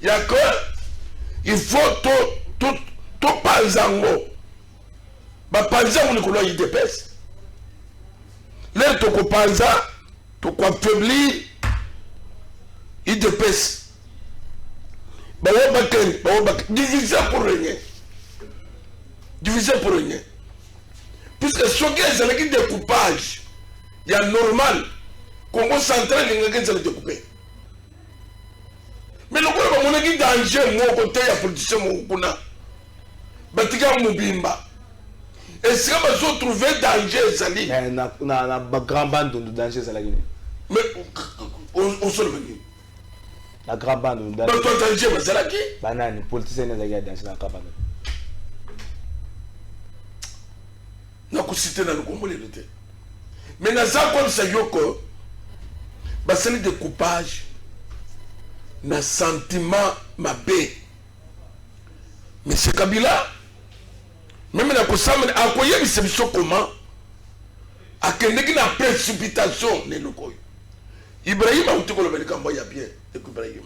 Il y a que il faut tout panzango. Ba panzango ni kolo idepes. Là to ko panza to ko affaiblir idepes. Ba wo diviser pour régner. Diviser pour régner. Puisque ce qui est le découpage, il y a normal. Congo central, il y a des découpés. Mais le gouvernement a dit danger, moi, côté, il y a politicien, moi, Batika Moubimba. Et si on va trouver danger, Zali. Mais na grand bande de danger, c'est la Guinée. Mais on se le dit. La grande bande de danger. Mais toi, danger, c'est la qui? Banane, politicien, il y a danger dans la grande bande. Na kusite na lukombo lelete. Mais na za comme ça yoko basali découpage na sentiment mabé. Monsieur Kabila même na kosamene akoye bisebiso comment akendeki na précipitation ne lokoyo. Ibrahim utiko le kambo ya bien de Ibrahim.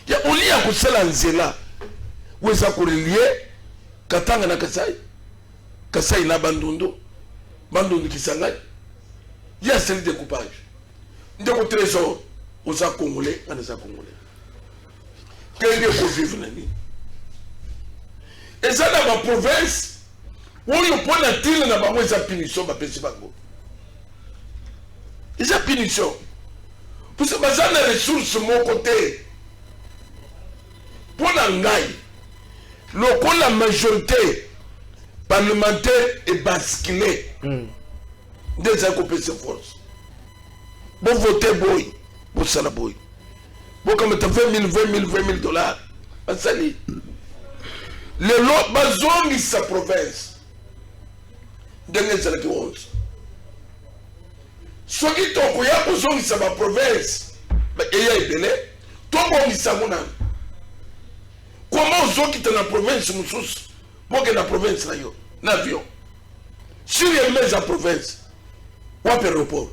Ya oli akosala nzela weza ko relier Katanga na Kasai. Kasai na Bandundu Kisangani, il y a ce découpage. Nous avons trésor aux Congolais, à les Congolais. Quel est pour vivre l'année? Et ça, dans ma province, où il y a pas de tir, dans ma province, il y a punition, il y a punition. Parce que ça, les ressources de mon côté, pour l'angaï, la majorité parlementaire est basculé. Des accoupés ses forces. Bon voter boy, bon salaboy. Bon comme tu as 20 000 dollars. Basali. Le lot bazongi sa province. Dernier salaki 11. Ce qui t'ont koya bazongi sa province. Et y a belé. Toi bon sa mona. Comment zo qui dans la province moussous? Bon que la province là yo. L'avion. Si il y a la province, où est l'aéroport?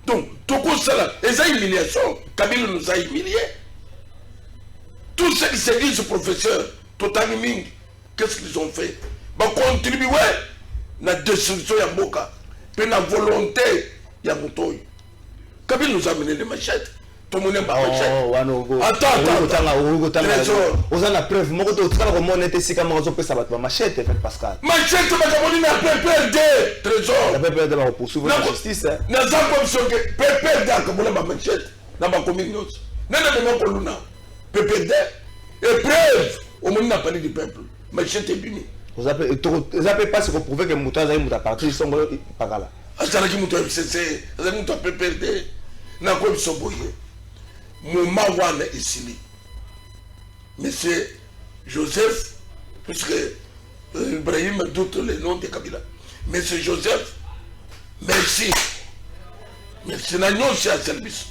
Donc, tout ça, et ça, humiliation, Kabila nous a humiliés. Tout ce qui se dit, ce professeur, Totani Ming, qu'est-ce qu'ils ont fait? Bah, contribuer à la destruction de Mboka, puis la volonté de Moutoy. Kabila nous a amené les machettes. Tout le monde n'a pas machette. Attends. Vous avez la preuve. Moi, je suis en train de dire que ça va être machette, Pascal. Machette, c'est la PPRD. Trésor. La PPRD va poursuivre la justice. Nous avons comme PPRD, comme la machette, dans ma commune. Nous avons pas l'una. PPRD. Épreuve. Au monde n'a pas dit du peuple. Machette est bénie. Vous n'avez pas se prouver que Mouta a parti, ils sont pas là. Ça qui Mouta FCC, ça qui PPRD. N'a pas de Mouma wana ici. Monsieur Joseph, puisque Ibrahim doute le nom de Kabila. Monsieur Joseph, merci. Merci. N'a pas de service.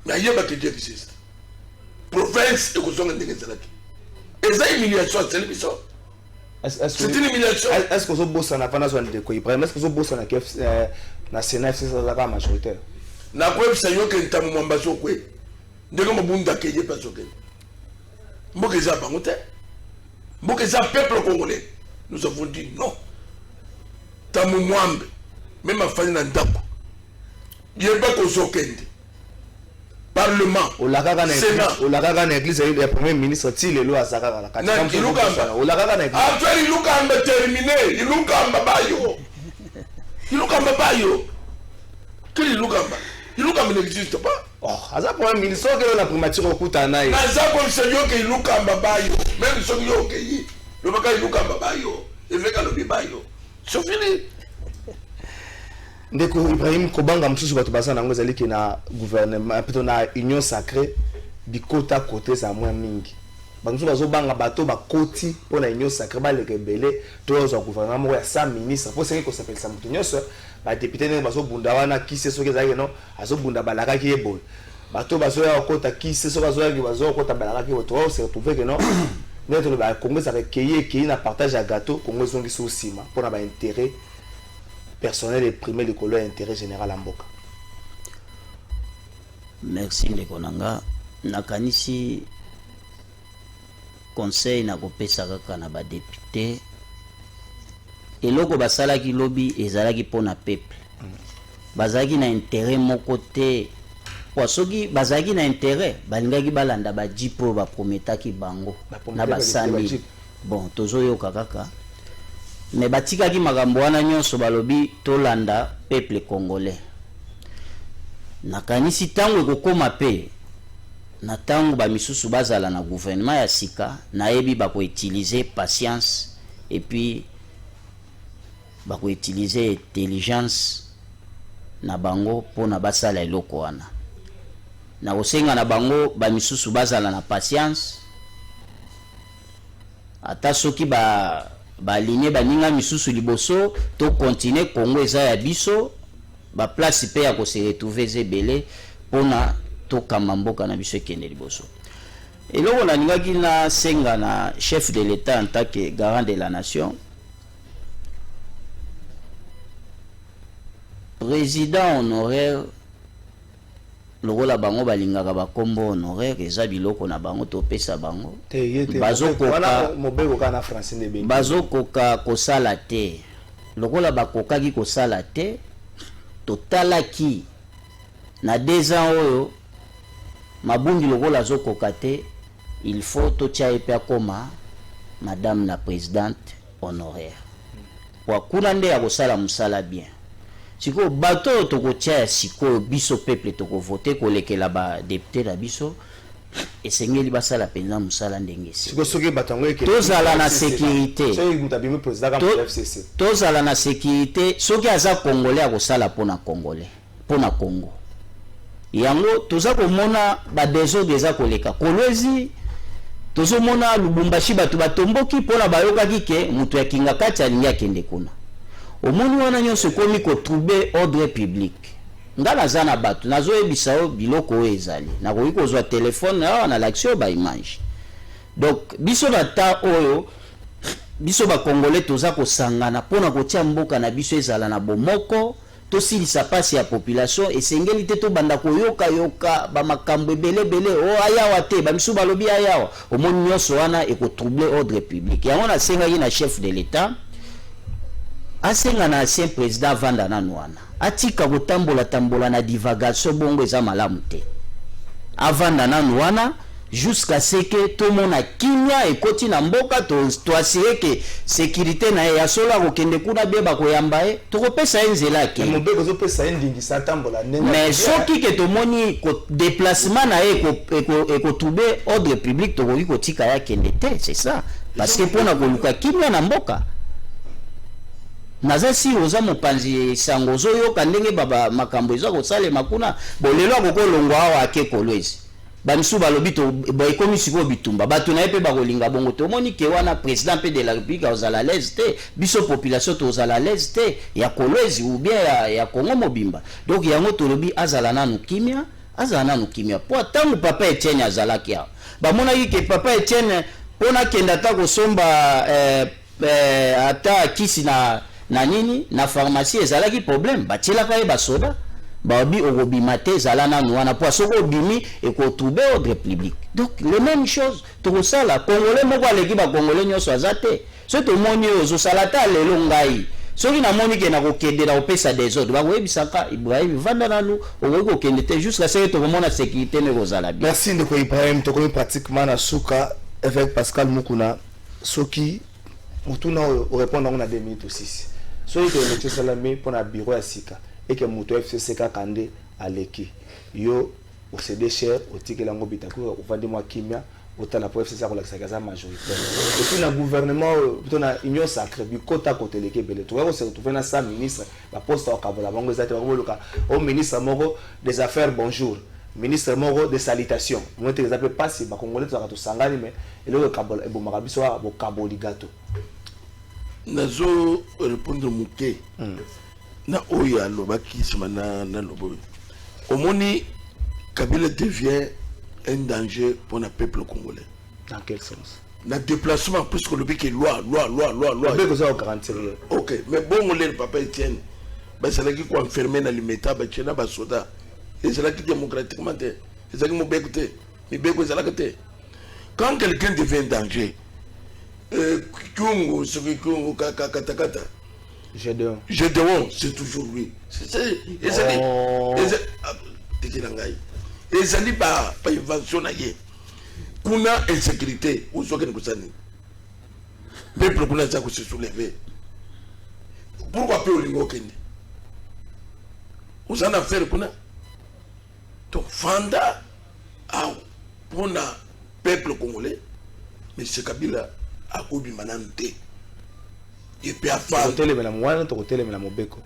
Mais il y a pas de Dieu existe. Province et Kosonga Ndegezelaki. Et ça, humiliation à service. C'est une humiliation. Est-ce que vous bossez na pana zone de quoi Ibrahim? Est-ce que vous bossez na Sénat c'est la majoritaire? Na quoi ça yo que ntamu mwambazo kwe. Ndeko mabunda keye pas soke. Mboke za bangote. Mboke za peuple congolais. nous avons dit non. Tamu Mwambe, même à Fanny Nandako, il n'y a pas qu'au Zokende. Parlement, Sénat. Au Lagaga l'église, le premier ministre Tile Lo Azaka la Non, il Lukamba. Au Lagaga l'église. Après, il Lukamba terminé. Il Lukamba Bayo. Il Lukamba Bayo. Quel il Lukamba? Il Lukamba n'existe pas. Oh, Aza premier ministre que la primature au Koutanaï. Naza comme Seigneur que il Lukamba Bayo. Même si il ok, le Baka il Lukamba Bayo. Il fait le Bayo. C'est fini. Ndeko Ibrahim Kobanga msusu batu basana ngo zali ke na gouvernement plutôt na union sacrée bikota côté za moins mingi banzu bazo banga bato bakoti pour na union sacrée ba le rebelle to zo gouvernement ya 100 ministres pour ce qui s'appelle ça mutu nyonso ba député ne bazo bunda wana kise soki zaki no azo bunda balaka ki eboy bato bazo ya kota kise so bazo ya bazo kota balaka ki to se retrouver que non notre ba Congo ça recueillir na partage à gâteau Congo zongi so sima pour na ba intérêt personnel et primé le colon intérêt général en Mboka. Merci Ndekonanga. Nakanisi conseil na kopesa kaka na ba député eloko basalaki lobby ezalaki pona peuple. Bazalaki na intérêt moko te. Kwa soki bazalaki na intérêt balingaki balanda ba jipo ba prometaki bango na basani. Bon tozoyoka kaka. Mais batikaki makambo wana nyonso balobi tolanda peuple congolais. Nakanisi tango ekokoma pe na tango ba misusu bazala na gouvernement ya sika nayebi bako utiliser patience et puis bako utiliser intelligence na bango pona basala eloko wana. Na osenga na bango ba misusu bazala na patience ata soki ba aligné baninga misusu liboso to continuer Congo eza ya biso ba place pe ya ko se retrouver zebele pona to kamamboka na biso kende liboso. Eloko na ningaki na senga na chef de l'état en tant que garant de la nation, président honoraire lokola bango balingaka bakombo honoraire eza biloko na bango to pesa bango bazokoka kosala te lokola bakokaki kosala te totalaki na 2 ans oyo mabungi lokola azokoka te il faut totia epe akoma madame la présidente honoraire kwa kuna nde ya kosala musala bien. Siko bato tokotia siko biso peuple toko voter ko lekela ba député na biso esengeli basala penza musala ndenge siko soki batango eke tozala na sécurité soki mutabimi président comme FCC tozala na sécurité soki aza congolais akosala pona congolais pona Congo yango toza komona ba désordre eza koleka kolwezi tozomona Lubumbashi bato batomboki pona bayokaki ke mutu ya kinga kati alingi akende kuna omoni wana nyonso komi ko trouver ordre public ngala zana bato nazoyebisa biloko ezali na koyi kozwa téléphone awa na l'action ba image donc biso bata oyo biso ba congolais toza kosangana pona kotia mboka na biso ezala na bomoko tosilisa pasi ya population esengeli te to banda koyoka yoka ba makambo ebele ayawa te ba misu balobi ayawa omoni nyonso wana eko troubler ordre public yango na sengaki na chef de l'état asenga na ancien président vanda nanu wana atika kotambola na divagation bongo eza malamu te avanda nanu wana jusqu'à ce que tout le monde a kimia et koti na mboka to assurer que sécurité na ya sola ko kende kuna beba ko yamba e to ko pesa enzela ke mo beko zo pesa ndingi satambola nena mais soki ke to moni ko déplacement na ko trouver ordre public to ko tika ya kende te c'est ça parce que pona ko luka kimia na mboka nazasi oza mopanzi sango zoyoka ndenge baba makambo eza kosalema kuna bolelo akokolongwa awa ake kolwezi bamisu balobi to boyekomi siko bitumba bato na ye mpe bakolinga bongo tomoni ke wana président mpe de la république azala l'aise te biso population tozala l'aise te ya kolwezi ou bien ya Congo mobimba donc yango tolobi azala nanu kimia po ntango papa Etienne azalaki awa bamonaki ke papa Etienne mpona kenda ata kosomba ata kisi na nini na pharmacie ezalaki problème batielaka ye basoda babi okobima te ezala nanu wana po soko obimi ekotrouble ordre public. Donc les mêmes choses tokosala congolais moko aleki bacongolais nyonso aza te so tomoni oyo ozosala ta lelo ngai soki namoni ke nakokende na kopesa des ordres bakoyebisaka Ibrahim vanda nanu okoki kokende te jusqu'à ce que tokomona sécurité ne kozala bien. Merci ndeko Ibrahim tokomi pratiquement na suka avec Pascal Mukuna soki mutuna o répondre na 2 minutes aussi soki to élection salami pour na bureau ya sika et que muto FCC Kande aleki yo au CD cher au tikela ngo bitaku au vandi mwa kimia autant pour FCC ko la kaza majoritaire et puis na gouvernement plutôt na union sacrée bi kota côté leke belé to se retrouver na sa ministre la poste au kabola bango ezate ko loka au ministre moko des affaires bonjour ministre moko de salutation moi te zape passer ba congolais to ka sangani mais eloko kabola ebo makabiso bo kaboli gato nazo répondre muke na oya lobaki simana na lobo omoni Kabila devient un danger pour le peuple congolais. Dans quel sens? Le déplacement plus que le pays qui est loi. Ok, mais bon le papa Etienne c'est là qu'il faut enfermer dans les méta ba tchena ba soda et c'est là qui démocratiquement c'est ça qui m'a écouté mais beko c'est là que quand quelqu'un devient un danger Kungu, celui Kungu, Kata. Gédéon, c'est toujours lui. C'est ça dit pas invention naie. Kuna insécurité, où sont les Kusani? Peuple kuna ça se soulever. Pourquoi peu lingo kende? Où en affaire kuna? Donc Fanda, pour le peuple congolais, mais c'est Kabila. Akobi manante et puis afin hôtel mena mwana to hôtel mena mobeko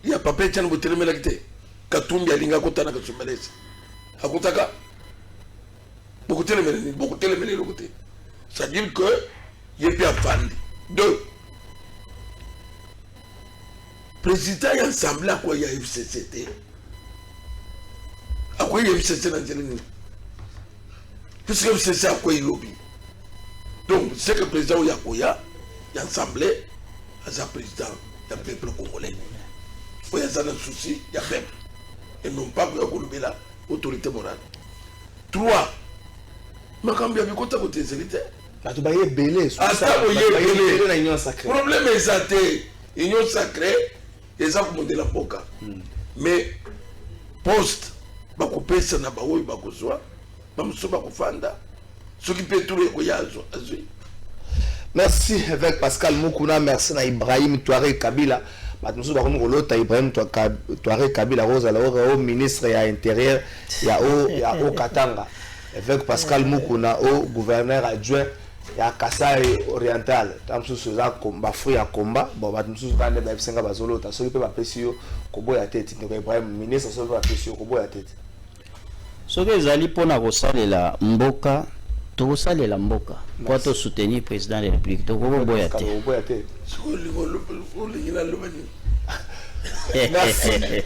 ya papa tchana hôtel mena kite katumbi alinga kotana ka sumelesi akutaka beaucoup tele mena le côté ça dit que y puis afin deux président ya assemblée quoi ya FCCT à quoi ya FCCT na njeleni puisque FCCT à quoi il lobby. Donc, c'est que le président Yakoya, l'Assemblée, c'est le président du peuple congolais. Il faut y avoir un souci, il y a peuple. Et non pas que l'autorité morale. 3. Mais quand bien, quand tu as côté sécurité, tu vas y belé. Le problème est ça, l'union sacrée, et ça pour monter la boca. Mais, poste, bah couper ça n'a pas eu, bah qu'on soit, bah m'sou bah qu'on fanda. Ce qui peut tout le merci avec Pascal Mukuna, merci à Ibrahim Touareg Kabila. Nous avons Ibrahim Touareg Kabila, au ministre et à l'intérieur, il y a au Katanga. Avec Pascal Mukuna, au gouverneur adjoint, il y a Kassai Oriental. Nous avons combat, fruit à combat. Bon, nous avons des Senga Bazolo, tu as sauvé ma pression, Kobo ya tête. Ibrahim, ministre, sauvé ma pression, Kobo ya tête. Ce que les alliés pour la mboka. Tokosalela mboka pour to soutenir le président de la République tokoboya te.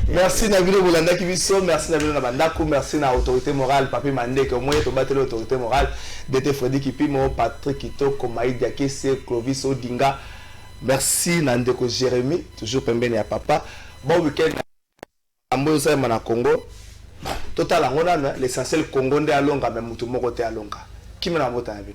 Merci Nabilo Bolanda Kibiso, merci Nabilo Nabandako, merci na autorité morale Papi Mandeke au moins to battre l'autorité morale d'être Freddy Kipimo, Patrick Kitoko, Maïdia Kesse, Clovis Odinga. Merci Nandeko Jérémy, toujours pembeni ya papa. Bon week-end à Mbosa na Congo. Total angona l'essentiel Congo nde alonga même mutu moko te alonga. Qui me l'a voté à vie?